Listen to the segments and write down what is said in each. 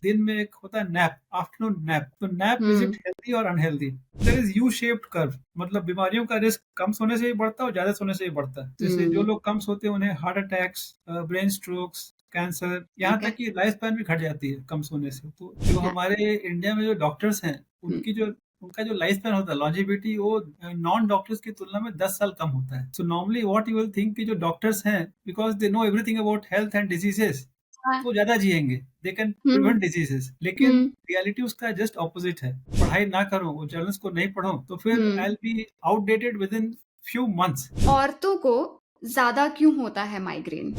दिन में एक होता है नैप, आफ्टरनून नैप। तो nap is it hmm healthy और unhealthy? There is U shaped curve, मतलब बीमारियों का रिस्क कम सोने से भी बढ़ता है और ज्यादा सोने से भी बढ़ता है। जैसे जो हम्म लोग कम सोते हैं उन्हें heart attacks, brain strokes, cancer, यहाँ ठीक है। तक कि लाइफ स्पैन भी घट जाती है कम सोने से। तो जो हाँ, हमारे इंडिया में जो डॉक्टर्स हैं, हम्म, उनका जो लाइफ स्पैन होता है, लॉन्जेविटी, वो नॉन डॉक्टर्स की तुलना में 10 साल कम होता है। So normally what you will think कि जो डॉक्टर्स हैं, because they know everything about health and diseases, हाँ, तो ज्यादा जिएंगे, they can hmm prevent diseases. लेकिन हम्म रियलिटी उसका जस्ट ऑपोजिट है। पढ़ाई ना करो, वो जर्नल्स को नहीं पढ़ो, तो फिर hmm. I will be outdated with in few months. औरतों को ज्यादा क्यों होता है माइग्रेन?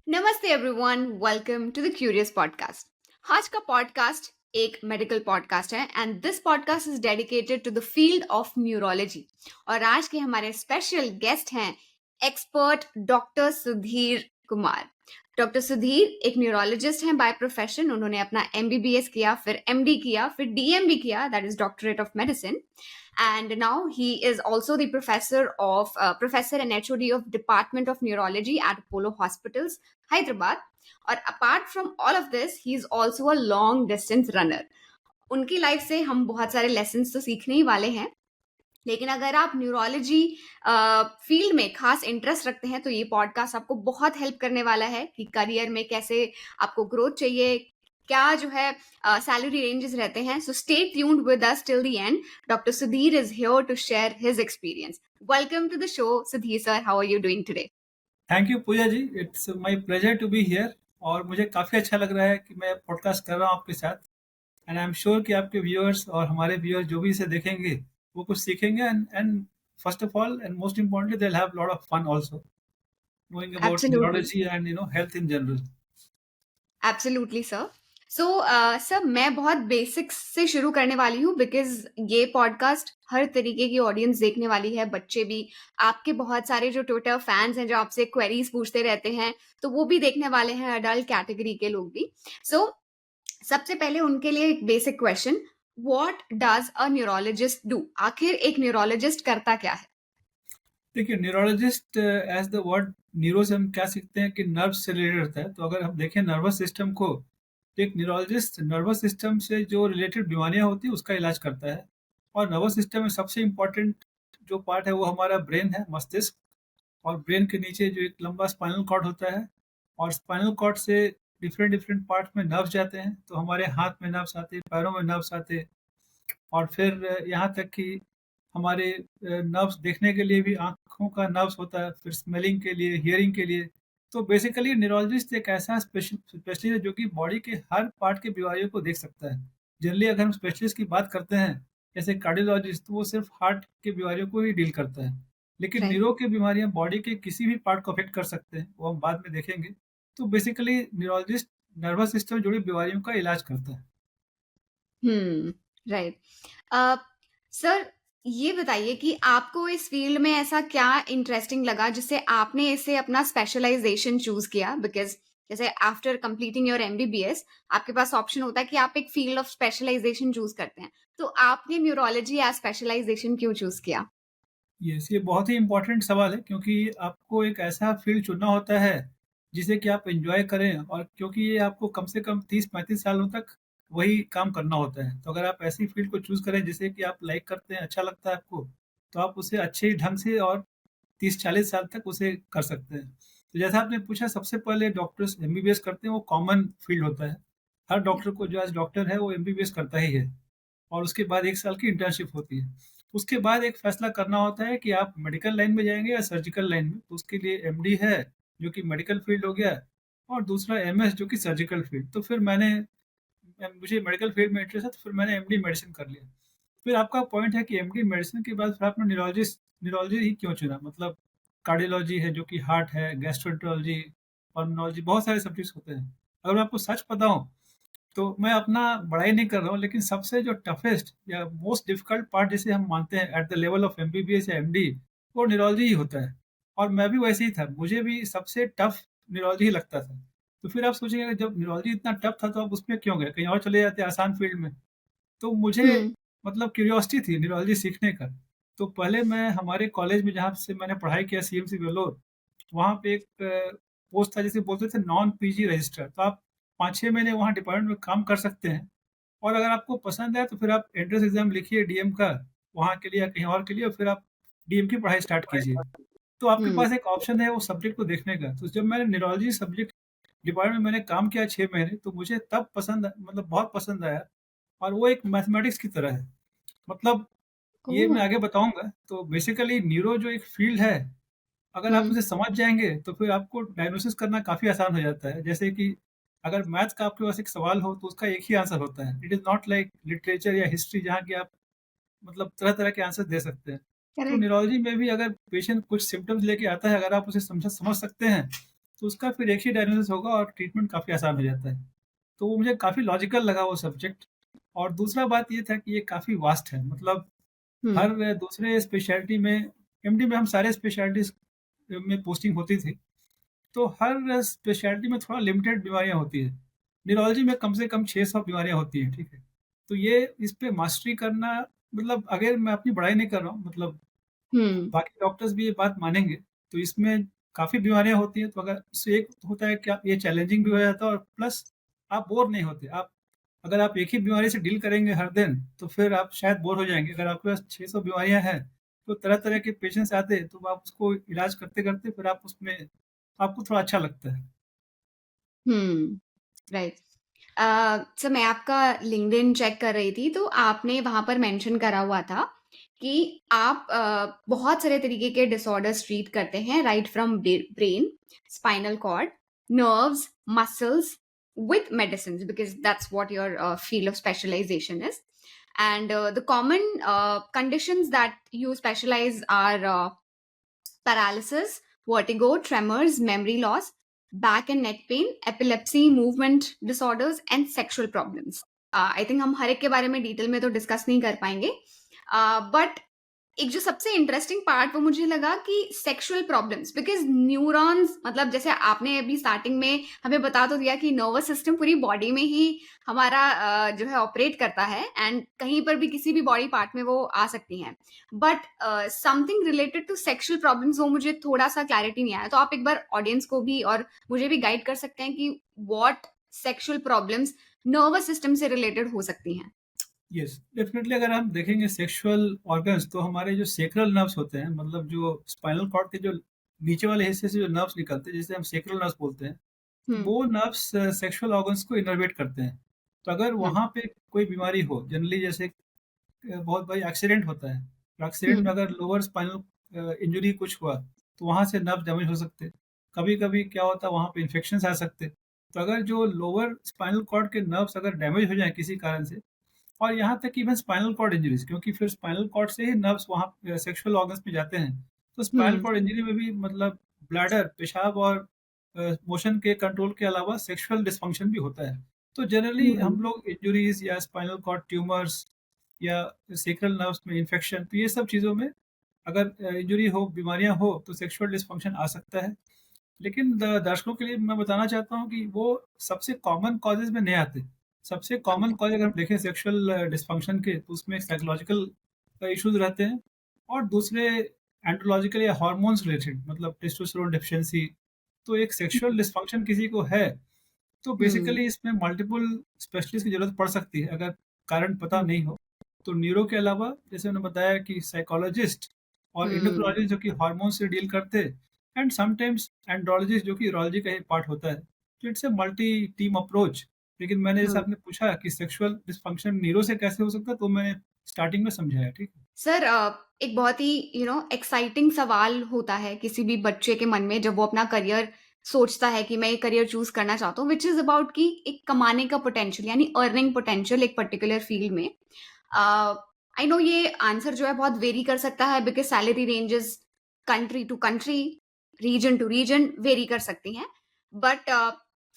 नमस्ते everyone, welcome to the Curious podcast. आज का पॉडकास्ट एक मेडिकल पॉडकास्ट है and this podcast is dedicated to the field of neurology. और आज के हमारे स्पेशल गेस्ट हैं expert doctor Sudhir Kumar. Doctor Sudhir एक न्यूरोलॉजिस्ट हैं बाय प्रोफेशन। उन्होंने अपना एमबीबीएस किया, फिर एमडी किया, फिर डीएमबी किया, that is doctorate of medicine. And now he is also the professor and HOD of Department of Neurology at Apollo Hospitals, Hyderabad. और apart from all of this he is also a long distance runner. उनकी life से हम बहुत सारे lesson तो सीखने ही वाले हैं, लेकिन अगर आप न्यूरोलॉजी फील्ड में खास इंटरेस्ट रखते हैं तो ये पॉडकास्ट आपको बहुत हेल्प करने वाला है कि करियर में कैसे आपको ग्रोथ चाहिए, क्या जो है सैलरी रेंजेस रहते हैं। So stay tuned with us till the end. Doctor Sudhir is here to share his experience. Welcome to the show Sudhir sir, how are you doing today? Thank you Pooja ji, it's my pleasure to be here. और मुझे काफ़ी अच्छा लग रहा है कि मैं podcast कर रहा हूँ आपके साथ। एंड आई एम श्योर कि आपके व्यूअर्स और हमारे व्यूअर्स जो भी इसे देखेंगे, वो कुछ सीखेंगे। And first of all and most importantly, they will have lot of fun also, knowing about absolutely, neurology and health in general. Absolutely sir. So sir, मैं बहुत बेसिक्स से शुरू करने वाली हूँ बिकॉज ये पॉडकास्ट हर तरीके की ऑडियंस देखने वाली है, बच्चे भी। आपके बहुत सारे जो ट्विटर फैंस हैं जो आपसे क्वेरीज पूछते रहते हैं, तो वो भी देखने वाले हैं, अडल्ट कैटेगरी के लोग भी। सो सबसे पहले उनके लिए एक basic question, what does a neurologist do? आखिर एक न्यूरोलॉजिस्ट करता क्या है? देखिए, neurologist as the word neuro से हम क्या सीखते हैं कि नर्व से रिलेटेड होता है। तो अगर हम देखें नर्वस सिस्टम को, तो एक न्यूरोलॉजिस्ट नर्वस सिस्टम से जो रिलेटेड बीमारियां होती है उसका इलाज करता है। और नर्वस सिस्टम में सबसे इम्पोर्टेंट जो पार्ट है वो हमारा ब्रेन है, मस्तिष्क। और ब्रेन के नीचे जो एक लंबा स्पाइनल कॉर्ड होता है, और स्पाइनल कॉर्ड से डिफरेंट डिफरेंट पार्ट में नर्व्स जाते हैं। तो हमारे हाथ में नर्व्स आते हैं, पैरों में नर्व्स आते हैं, और फिर यहाँ तक कि हमारे नर्व्स देखने के लिए भी आँखों का नर्व्स होता है, फिर स्मेलिंग के लिए, हियरिंग के लिए। तो बेसिकली न्यूरोलॉजिस्ट एक ऐसा स्पेशलिस्ट है जो कि बॉडी के हर पार्ट की बीमारियों को देख सकता है। जनरली अगर हम स्पेशलिस्ट की बात करते हैं, जैसे कार्डियोलॉजिस्ट, तो वो सिर्फ हार्ट की बीमारियों को ही डील करता है। लेकिन राइट। न्यूरो की बीमारियाँ बॉडी के किसी भी पार्ट को अफ़ेक्ट कर सकते हैं, वो हम बाद में देखेंगे। तो बेसिकली न्यूरोलॉजिस्ट नर्वस सिस्टम से जुड़ी बीमारियों का इलाज करता है। राइट। अ, सर, ये बताइए कि आपको इस फील्ड में ऐसा क्या इंटरेस्टिंग लगा जिससे आपने इसे अपना स्पेशलाइजेशन चूज किया? बिकॉज जैसे आफ्टर कंप्लीटिंग योर एमबीबीएस आपके पास ऑप्शन होता है कि आप एक फील्ड ऑफ स्पेशलाइजेशन चूज करते हैं, तो आपने न्यूरोलॉजी एज स्पेशलाइजेशन क्यों चूज किया? यस, ये बहुत ही इम्पोर्टेंट सवाल है, क्योंकि आपको एक ऐसा फ़ील्ड चुनना होता है, जिसे कि आप एन्जॉय करें, और क्योंकि ये आपको कम से कम 30-35 सालों तक वही काम करना होता है। तो अगर आप ऐसी फ़ील्ड को चूज़ करें, जिसे कि आप लाइक करते हैं, अच्छा लगता है आपको, तो आप उसे अच्छे ढंग से और 30-40 साल तक उसे कर सकते हैं। तो जैसा आपने पूछा, सबसे पहले डॉक्टर्स एमबीबीएस करते हैं, वो कॉमन फ़ील्ड होता है। हर डॉक्टर को जो एज़ डॉक्टर है, वो एमबीबीएस करता ही है। और उसके बाद 1 साल की इंटर्नशिप होती है। उसके बाद एक फैसला करना होता है कि आप मेडिकल लाइन में जाएँगे या सर्जिकल लाइन में। तो उसके लिए एमडी है, जो कि मेडिकल फील्ड हो गया, और दूसरा एमएस, जो कि सर्जिकल फील्ड। तो फिर मुझे मेडिकल फील्ड में इंटरेस्ट है, तो फिर मैंने एमडी मेडिसिन कर लिया। फिर आपका पॉइंट है कि एमडी मेडिसिन के बाद फिर आपने न्यूरोलॉजी ही क्यों चुना? मतलब कार्डियोलॉजी है, जो कि हार्ट है, गैस्ट्रोएंटेरोलॉजी, पल्मोनोलॉजी, बहुत सारे सब्जेक्ट्स होते हैं। अगर मैं आपको सच बताऊँ, तो मैं अपना बड़ाई नहीं कर रहा हूँ, लेकिन सबसे जो टफेस्ट या मोस्ट डिफिकल्ट पार्ट जिसे हम मानते हैं at the level of MBBS या एमडी, वो न्यूरोलॉजी ही होता है। और मैं भी वैसे ही था, मुझे भी सबसे टफ न्यूरोलॉजी ही लगता था। तो फिर आप सोचेंगे कि जब न्यूरोलॉजी इतना टफ था, तो आप उसमें क्यों गए? कहीं और चले जाते आसान फील्ड में। तो मुझे हम्म मतलब क्यूरियोसिटी थी न्यूरोलॉजी सीखने का। तो पहले मैं हमारे कॉलेज में, जहाँ से मैंने पढ़ाई किया, सीएमसी वेल्लोर, वहाँ पे एक पोस्ट था जिसे बोलते थे नॉन पीजी रजिस्ट्रार। तो आप 5-6 महीने वहाँ डिपार्टमेंट में काम कर सकते हैं और अगर आपको पसंद है तो फिर आप एंट्रेंस एग्ज़ाम लिखिए डीएम का, वहाँ के लिए या कहीं और के लिए और फिर आप डीएम की पढ़ाई स्टार्ट कीजिए। तो आपके हुँ। पास एक ऑप्शन है वो सब्जेक्ट को देखने का। तो जब मैंने न्यूरोलॉजी सब्जेक्ट डिपार्टमेंट में मैंने काम किया 6 महीने, तो मुझे तब पसंद मतलब बहुत पसंद आया और वो एक मैथमेटिक्स की तरह है। मतलब ये ओह! मैं आगे बताऊँगा, तो बेसिकली न्यूरो जो एक फ़ील्ड है, अगर आप हुँ, उसे समझ जाएँगे, तो फिर आपको डायग्नोसिस करना काफ़ी आसान हो जाता है। जैसे कि अगर मैथ्स का आपके पास एक सवाल हो, तो उसका एक ही आंसर होता है। It is not like literature या हिस्ट्री जहाँ की आप मतलब तरह-तरह के आंसर दे सकते हैं। तो करेक्ट। न्यूरोलॉजी में भी अगर पेशेंट कुछ सिम्पटम्स लेके आता है, अगर आप उसे समझ समझ सकते हैं, तो उसका फिर एक ही डायग्नोसिस होगा और ट्रीटमेंट काफ़ी आसान हो जाता है। तो वो मुझे काफ़ी लॉजिकल लगा वो सब्जेक्ट और दूसरा बात ये था कि ये काफ़ी वास्ट है। मतलब हुँ, हर दूसरे स्पेशलिटी में एमडी में हम सारे स्पेशलिटीज़ में पोस्टिंग होती थी। तो हर स्पेशलिटी में थोड़ा लिमिटेड बीमारियाँ होती हैं। न्यूरोलॉजी में कम से कम 600 बीमारियाँ होती हैं, ठीक है? तो ये इस पे मास्टरी करना मतलब अगर मैं अपनी बड़ाई नहीं कर रहा हूँ, मतलब हुँ, बाकी डॉक्टर्स भी ये बात मानेंगे, तो इसमें काफ़ी बीमारियाँ होती हैं, तो अगर उससे एक होता है कि आप ये चैलेंजिंग भी हो जाता है और प्लस आप बोर नहीं होते। आप अगर आप एक ही बीमारी से डील करेंगे हर दिन, तो फिर आप शायद बोर हो जाएँगे। अगर आपके पास 600 बीमारियाँ हैं, तो तरह-तरह के पेशेंट्स आते हैं, तो आप उसको इलाज करते-करते फिर आप उसमें आपको थोड़ा अच्छा लगता है। हुँ, राइट। सर मैं आपका लिंक्डइन चेक कर रही थी, तो आपने वहाँ पर मेंशन करा हुआ था कि आप बहुत सारे तरीके के डिसऑर्डर्स ट्रीट करते हैं, right from brain, spinal cord, nerves, muscles with medicines because that's what your field of specialization is. And the common conditions that you specialize are paralysis, vertigo, tremors, memory loss, back and neck pain, epilepsy, movement disorders, and sexual problems. I think हम हर एक के बारे में detail में तो discuss नहीं कर पाएंगे बट एक जो सबसे इंटरेस्टिंग पार्ट वो मुझे लगा कि सेक्सुअल प्रॉब्लम्स बिकॉज न्यूरॉन्स मतलब जैसे आपने अभी स्टार्टिंग में हमें बता तो दिया कि नर्वस सिस्टम पूरी बॉडी में ही हमारा जो है ऑपरेट करता है एंड कहीं पर भी किसी भी बॉडी पार्ट में वो आ सकती हैं but something related to sexual problems वो मुझे थोड़ा सा क्लैरिटी नहीं आया तो आप एक बार ऑडियंस को भी और मुझे भी गाइड कर सकते हैं कि what sexual problems nervous system से रिलेटेड हो सकती हैं। यस, डेफ़िनेटली अगर हम देखेंगे सेक्सुअल ऑर्गन्स तो हमारे जो सेक्रल नर्व्स होते हैं, मतलब जो स्पाइनल कॉर्ड के जो नीचे वाले हिस्से से जो नर्व्स निकलते हैं, जिसे हम सेक्रल नर्व्स बोलते हैं, तो हुँ, वो नर्व्स सेक्सुअल ऑर्गन्स को इनर्वेट करते हैं। तो अगर हुँ, वहाँ पे कोई बीमारी हो, जनरली जैसे बहुत बारी एक्सीडेंट होता है, तो एक्सीडेंट में हुँ, अगर लोअर स्पाइनल इंजरी कुछ हुआ, तो वहाँ से नर्व डैमेज हो सकते हैं। कभी-कभी क्या होता है, वहाँ पे इन्फेक्शंस आ सकते हैं। तो अगर जो लोअर स्पाइनल कॉर्ड के नर्व्स अगर डैमेज हो जाएँ किसी कारण से और यहाँ तक कि इवन स्पाइनल कॉर्ड इंजरीज़, क्योंकि फिर स्पाइनल कॉर्ड से ही नर्व्स वहाँ सेक्सुअल ऑर्गन्स में जाते हैं। तो स्पाइनल हुँ, कॉर्ड इंजरी में भी मतलब ब्लैडर, पेशाब और मोशन के कंट्रोल के अलावा सेक्सुअल डिस्फंक्शन भी होता है। तो जनरली हुँ, हम लोग इंजरीज़ या स्पाइनल कॉर्ड ट्यूमर्स या सेक्रल नर्व्स में इन्फेक्शन, तो ये सब चीज़ों में अगर इंजरी हो, बीमारियाँ हो, तो सेक्सुअल डिस्फंक्शन आ सकता है। लेकिन दर्शकों के लिए मैं बताना चाहता हूँ कि वो सबसे कॉमन कॉजेज़ में नहीं आते। सबसे कॉमन ओके, कॉज़ अगर हम देखें सेक्सुअल डिस्फंक्शन के, तो उसमें साइकोलॉजिकल इश्यूज़ रहते हैं और दूसरे एंड्रोलॉजिकल या हार्मोन्स रिलेटेड, मतलब टेस्टोस्टेरोन डेफिशिएंसी। तो एक सेक्सुअल डिस्फंक्शन किसी को है, तो हुँ, बेसिकली इसमें मल्टीपल स्पेशलिस्ट की ज़रूरत पड़ सकती है, अगर कारण पता हुँ, नहीं हो। तो न्यूरो के अलावा जैसे मैंने बताया कि साइकोलॉजिस्ट और हुँ, एंडोक्रिनोलॉजिस्ट जो कि हार्मोन से डील करते हैं एंड समटाइम्स एंड्रोलॉजिस्ट जो कि यूरोलॉजी का ही पार्ट होता है। तो it's a multi team approach. लेकिन मैंने जैसे हुँ। आपने पूछा कि सेक्सुअल डिस्फंक्शन न्यूरो से कैसे हो सकता है, तो मैंने स्टार्टिंग में समझाया, ठीक है? सर एक बहुत ही एक्साइटिंग सवाल होता है किसी भी बच्चे के मन में जब वो अपना करियर सोचता है कि मैं ये करियर चूज़ करना चाहता हूँ व्हिच इज़ अबाउट कि एक कमाने का पोटेंशियल यानी अर्निंग पोटेंशियल एक पर्टिकुलर फील्ड में। आई नो ये आंसर जो है बहुत वेरी कर सकता है because salary ranges country to country, region to region vary कर सकती हैं। बट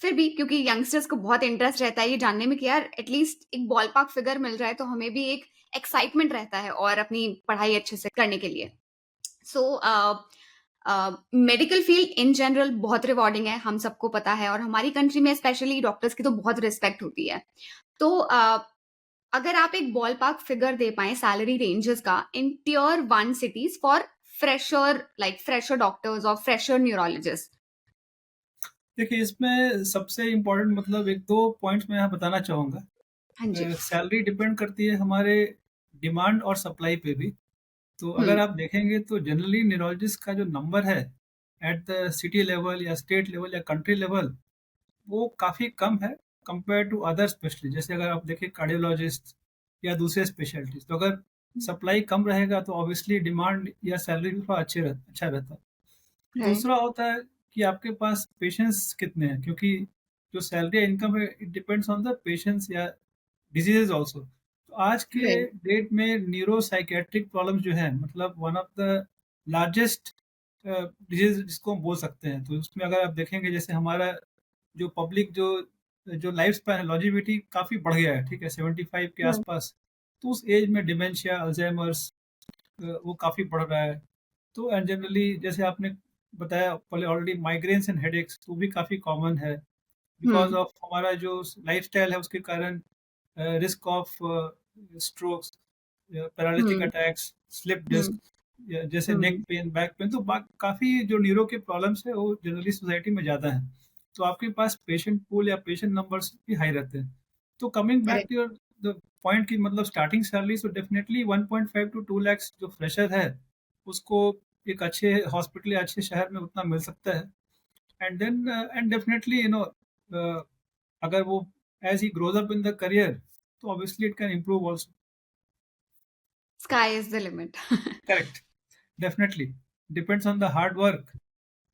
फिर भी क्योंकि यंगस्टर्स को बहुत इंटरेस्ट रहता है ये जानने में कि यार एटलीस्ट एक बॉलपार्क फिगर मिल रहा है तो हमें भी एक एक्साइटमेंट रहता है और अपनी पढ़ाई अच्छे से करने के लिए। So medical field in general बहुत रिवॉर्डिंग है, हम सबको पता है और हमारी कंट्री में स्पेशली डॉक्टर्स की तो बहुत रिस्पेक्ट होती है। तो अगर आप एक बॉल पार्क फिगर दे पाएँ सैलरी रेंजेस का in tier 1 cities for fresher doctors or fresher neurologists? देखिए, इसमें सबसे इम्पोर्टेंट मतलब 1-2 पॉइंट्स मैं यहाँ बताना चाहूँगा। हाँ जी। सैलरी डिपेंड करती है हमारे डिमांड और सप्लाई पे भी। तो अगर हुँ, आप देखेंगे तो जनरली न्यूरोलॉजिस्ट का जो नंबर है, एट द सिटी लेवल या स्टेट लेवल या कंट्री लेवल, वो काफ़ी कम है कंपेयर टू अदर स्पेशलिस्ट। जैसे अगर आप देखें कार्डियोलॉजिस्ट या दूसरे स्पेशलिटीज़, तो अगर सप्लाई कम रहेगा तो ऑब्वियसली डिमांड या सैलरी भी थोड़ा अच्छा रहता है। राइट। दूसरा होता है कि आपके पास पेशेंट्स कितने हैं, क्योंकि जो सैलरी या इनकम है it depends on the patients या डिजीजेज ऑल्सो। तो आज के राइट। डेट में न्यूरो साइकेट्रिक प्रॉब्लम जो है, मतलब one of the largest disease जिसको हम बोल सकते हैं। तो उसमें अगर आप देखेंगे, जैसे हमारा जो पब्लिक जो जो लाइफ स्पैन है, लॉन्जेविटी काफ़ी बढ़ गया है, ठीक है, 75 के हुँ, आसपास। तो उस एज में डिमेंशिया, अल्जाइमर्स वो काफ़ी बढ़ रहा है। तो एंड जनरली जैसे आपने बताया पहले ऑलरेडी, माइग्रेन्स एंड हेडेक्स वो भी काफ़ी कॉमन है बिकॉज़ हुँ, ऑफ हमारा जो लाइफ़स्टाइल है उसके कारण। Risk of strokes, paralytic um, attacks, slip um, disc या जैसे neck um, pain, back pain, तो काफ़ी जो न्यूरो के प्रॉब्लम्स है वो जनरली सोसाइटी में ज़्यादा है। तो आपके पास पेशेंट पूल या पेशेंट नंबर्स भी हाई रहते हैं। तो coming back correct. To your the point की मतलब starting salary, so definitely 1.5 to 2 lakh जो फ्रेशर है, उसको एक अच्छे हॉस्पिटल या अच्छे शहर में उतना मिल सकता है। एंड देन एंड डेफिनिटली अगर वो as he grows up in the career, तो obviously it can improve also. Sky is the limit. Correct, definitely depends on the hard work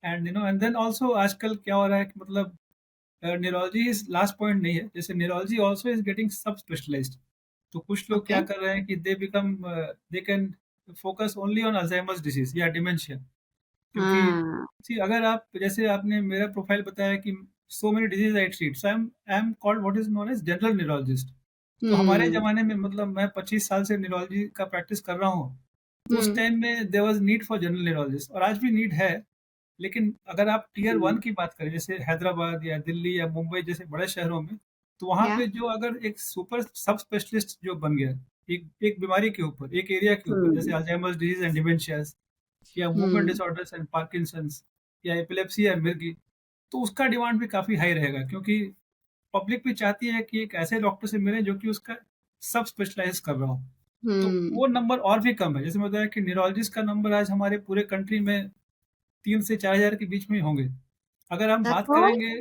and then also आजकल क्या हो रहा है कि मतलब न्यूरोलॉजी इज लास्ट पॉइंट नहीं है। जैसे न्यूरोलॉजी आल्सो इज गेटिंग सब स्पेशलाइज्ड। तो कुछ लोग ओके। क्या कर रहे हैं कि they can focus only on Alzheimer's disease या डिमेंशिया। क्योंकि हाँ। अगर आप, जैसे आपने मेरा प्रोफाइल बताया कि so many disease I treat, so I am called what is known as general neurologist. तो हमारे हुँ, ज़माने में मतलब मैं 25 साल से न्यूरोलॉजी का प्रैक्टिस कर रहा हूँ, तो उस हुँ, टाइम में there was need for general neurologist और आज भी नीड है। लेकिन अगर आप टियर 1 हुँ, की बात करें, जैसे हैदराबाद या दिल्ली या मुंबई जैसे बड़े शहरों में, तो वहाँ या पे जो अगर एक सुपर सब स्पेशलिस्ट जो बन गया, एक एक बीमारी के ऊपर, एक एरिया के ऊपर, जैसे हुँ, अल्जाइमर्स डिजीज़ एंड डिमेंशियाज़ या movement hmm, disorders and Parkinson's या एपिलेप्सी या मिर्गी, तो उसका डिमांड भी काफ़ी हाई रहेगा, क्योंकि पब्लिक भी चाहती है कि एक ऐसे डॉक्टर से मिलें जो कि उसका सब स्पेशलाइज़ कर रहा हो। तो हुँ, वो नंबर और भी कम है। जैसे मैं बताया कि न्यूरोलॉजिस्ट का नंबर आज हमारे पूरे कंट्री में 3 से 4,000 के बीच में ही होंगे। अगर हम बात दैट्स ऑल? करेंगे,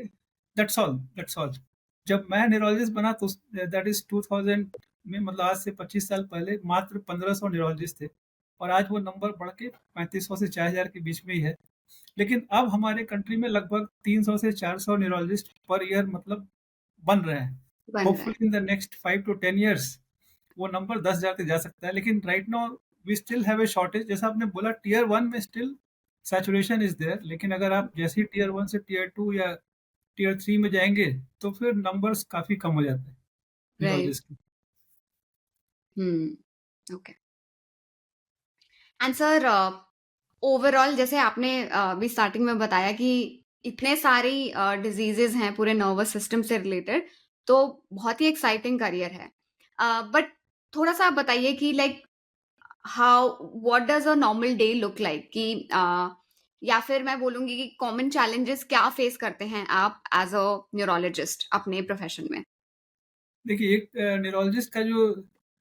दैट्स ऑल। जब मैं न्यूरोलॉजिस्ट बना तो दैट इज़ 2000 में, मतलब आज से 25 साल पहले मात्र 1500 न्यूरोलॉजिस्ट थे और आज वो नंबर बढ़ के 3500 से 4000 के बीच में ही है। लेकिन अब हमारे कंट्री में लगभग 300 से 400 न्यूरोलॉजिस्ट पर ईयर मतलब बन रहे हैं। बन रहा है। Hopefully in the next 5 to 10 years वो नंबर 10,000 तक जा सकता है। लेकिन right now we still have a shortage. जैसा आपने बोला, टियर 1 में स्टिल सैचुरेशन इज़ देयर, लेकिन अगर आप जैसे ही टियर 1 से टियर 2 या टियर 3 में जाएँगे, तो फिर नंबर्स काफ़ी कम हो जाते हैं राइट। न्यूरोलॉजिस्ट के। हुँ, ओके। एंड सर ओवरऑल जैसे आपने अभी स्टार्टिंग में बताया कि इतने सारी डिजीजेस हैं पूरे नर्वस सिस्टम से रिलेटेड, तो बहुत ही एक्साइटिंग करियर है। बट थोड़ा-सा आप बताइए कि like how what does a normal day look like कि या फिर मैं बोलूँगी कि कॉमन चैलेंजेस क्या फेस करते हैं आप एज़ अ न्यूरोलॉजिस्ट अपने प्रोफेशन में? देखिए, एक न्यूरोलॉजिस्ट का जो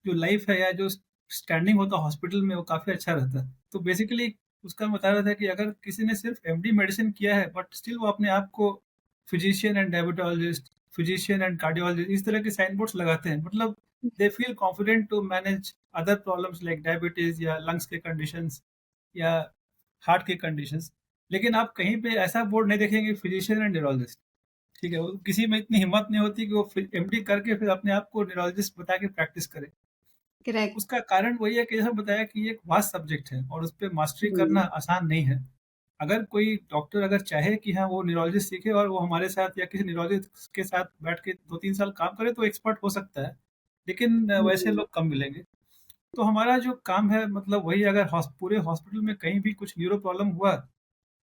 जो लाइफ़ है या जो स्टैंडिंग होता है हॉस्पिटल में, वो काफ़ी अच्छा रहता है। तो बेसिकली उसका मैं बता रहा था कि अगर किसी ने सिर्फ़ एमडी मेडिसिन किया है बट स्टिल वो अपने आप को physician and diabetologist, physician and cardiologist, इस तरह के साइन बोर्ड्स लगाते हैं। मतलब they feel confident to manage other problems like diabetes या लंग्स के कंडीशंस या हार्ट के कंडीशंस। लेकिन आप कहीं पे ऐसा बोर्ड नहीं देखेंगे फिजिशियन एंड न्यूरोलॉजिस्ट। ठीक है, वो किसी में इतनी हिम्मत नहीं होती कि वो फिर एमडी करके फिर अपने आप को न्यूरोलॉजिस्ट बता के प्रैक्टिस करे। करेक्ट। उसका कारण वही है कि जैसा बताया कि ये एक वास्ट सब्जेक्ट है और उसपे मास्टरी करना हुँ, आसान नहीं है। अगर कोई डॉक्टर अगर चाहे कि हाँ, वो न्यूरोलॉजिस्ट सीखे और वो हमारे साथ या किसी न्यूरोलॉजिस्ट के साथ बैठ के 2-3 साल काम करे तो एक्सपर्ट हो सकता है। लेकिन वैसे हुँ, लोग कम मिलेंगे। तो हमारा जो काम है मतलब वही, अगर पूरे हॉस्पिटल में कहीं भी कुछ न्यूरो प्रॉब्लम हुआ,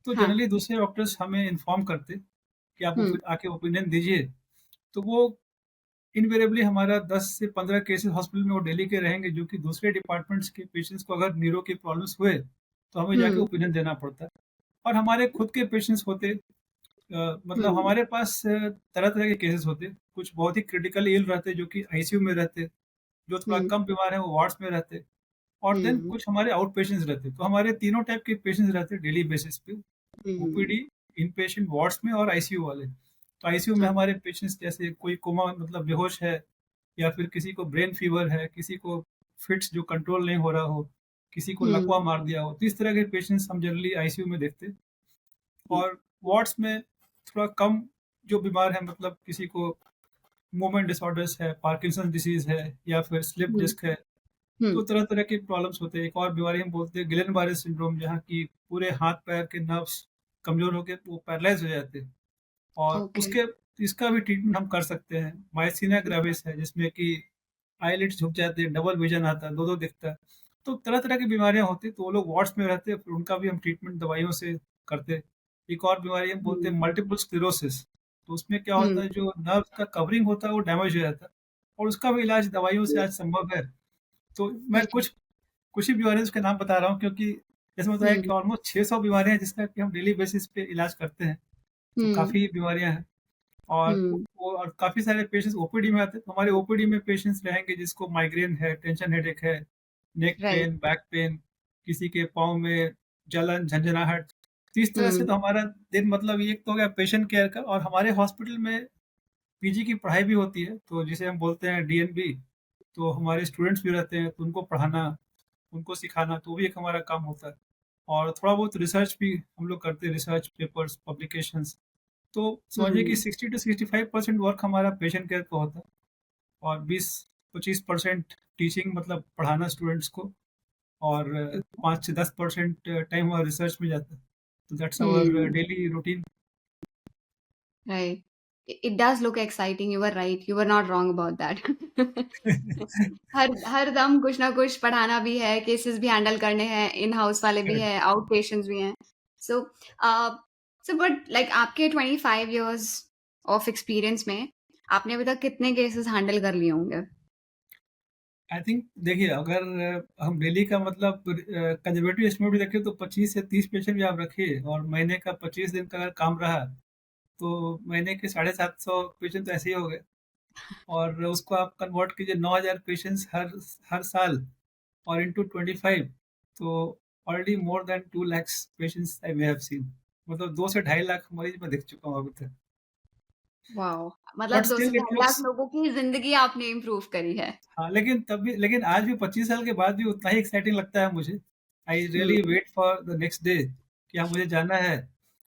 तो हाँ, जनरली दूसरे डॉक्टर्स हमें इन्फॉर्म करते कि आप हुँ, आके ओपिनियन दीजिए। तो वो इनवेरिएबली हमारा 10 से 15 केसेस हॉस्पिटल में वो डेली के रहेंगे, जो कि दूसरे डिपार्टमेंट्स के पेशेंट्स को अगर न्यूरो की प्रॉब्लम्स हुए, तो हमें जाके हुँ, ओपिनियन देना पड़ता है। और हमारे खुद के पेशेंट्स होते मतलब हुँ, हमारे पास तरह-तरह के केसेस होते। कुछ बहुत ही क्रिटिकली इल रहते जो कि आईसीयू में रहते, जो थोड़ा हुँ, कम बीमार हैं वो वार्ड्स में रहते और देन हुँ, कुछ हमारे आउट पेशेंट्स रहते। तो हमारे तीनों टाइप के पेशेंट्स रहते हैं डेली बेसिस पे, हुँ, ओपीडी, इनपेशेंट वार्ड्स में और आईसीयू वाले। तो आईसीयू में हाँ, हमारे पेशेंट्स जैसे कोई कोमा मतलब बेहोश है या फिर किसी को ब्रेन फीवर है, किसी को फिट्स जो कंट्रोल नहीं हो रहा हो, किसी को हुँ, लकवा मार दिया हो, तो इस तरह के पेशेंट्स हम जनरली आईसीयू में देखते हैं। हुँ, और वार्ड्स में थोड़ा कम जो बीमार है मतलब किसी को मूवमेंट डिसऑर्डर्स है, पार्किंसन डिसीज़ है या फिर स्लिप हुँ, डिस्क है, हुँ, तो तरह-तरह के प्रॉब्लम्स होते हैं। एक और बीमारी हम बोलते हैं गिलेन-बारे सिंड्रोम जहाँ की पूरे हाथ-पैर के नर्व्स कमज़ोर होके वो पैरालाइज़ हो जाते हैं और ओके, उसके इसका भी ट्रीटमेंट हम कर सकते हैं। मायस्थीनिया ग्रेविस है जिसमें कि आईलिड्स झुक जाते हैं, डबल विज़न आता है, 2-2 दिखता है। तो तरह-तरह की बीमारियाँ होती हैं, तो वो लोग वार्ड्स में रहते हैं, फिर उनका भी हम ट्रीटमेंट दवाइयों से करते हैं। एक और बीमारी हम बोलते हुँ, हैं मल्टीपल स्क्लेरोसिस, तो उसमें क्या हुँ, होता है जो नर्व का कवरिंग होता है वो डैमेज हो जाता है और उसका भी इलाज दवाइयों से आज संभव है। तो मैं जी, कुछ ही बीमारियों के नाम बता रहा हूँ क्योंकि जैसे बताया कि हुँ, ऑलमोस्ट 600 बीमारियाँ हैं जिसका कि हम डेली बेसिस पे इलाज करते हैं, तो हुँ, काफ़ी बीमारियाँ हैं। और हुँ, वो और काफ़ी सारे पेशेंट्स ओपीडी में आते हैं, तो हमारे ओपीडी में पेशेंट्स रहेंगे जिसको माइग्रेन है, टेंशन हेडेक है, नेक राइट, पेन, बैक पेन, किसी के पाँव में जलन, झंझनाहट। तो इस तरह से हुँ, तो हमारा दिन मतलब ये एक तो हो गया पेशेंट केयर का और हमारे हॉस्पिटल में पीजी की पढ़ाई भी होती है, तो जिसे हम बोलते हैं डीएनबी, तो हमारे स्टूडेंट्स भी रहते हैं, तो उनको पढ़ाना, उनको सिखाना, तो वो भी एक हमारा काम होता है। और थोड़ा बहुत रिसर्च भी हम लोग करते हैं, रिसर्च पेपर्स, पब्लिकेशंस। तो समझिए कि हुँ, 60 टू 65% वर्क हमारा पेशेंट केयर का होता है और 20-25% टीचिंग मतलब पढ़ाना स्टूडेंट्स को और 5 से 10% टाइम हमारा रिसर्च में जाता है। तो that's our um, daily routine. Right. It does look exciting, you are right, you are not wrong about that. हर दम कुछ ना कुछ पढ़ाना भी है, केसेस भी हैंडल करने हैं, इन हाउस वाले भी करेक्ट। हैं, आउट पेशेंट्स भी हैं। सो अ, सो बट लाइक आपके 25 इयर्स ऑफ एक्सपीरियंस में आपने अभी तक कितने केसेस हैंडल कर लिए होंगे? आई थिंक देखिए अगर हम डेली का मतलब कंजर्वेटिव एस्टिमेट भी रखें तो 25 से 30 पेशेंट भी आप रखिए और महीने का 25 दिन का अगर काम रहा, तो महीने के 750 पेशेंट तो ऐसे ही हो गए और उसको आप कन्वर्ट कीजिए 9,000 पेशेंट्स हर साल और इंटू 25 तो already more than 2 lakhs patients I may have seen मतलब 2 से ढाई लाख मरीज मैं देख चुका हूँ अभी तक। वॉव! बट मतलब 2 से स्टिल इट 2.5 लाख लुक्स लोगों की ज़िंदगी आपने इम्प्रूव करी है। हाँ, लेकिन तब भी लेकिन आज भी 25 साल के बाद भी उतना ही एक्साइटिंग लगता है मुझे। I um, really wait for the next day कि हाँ, मुझे जाना है।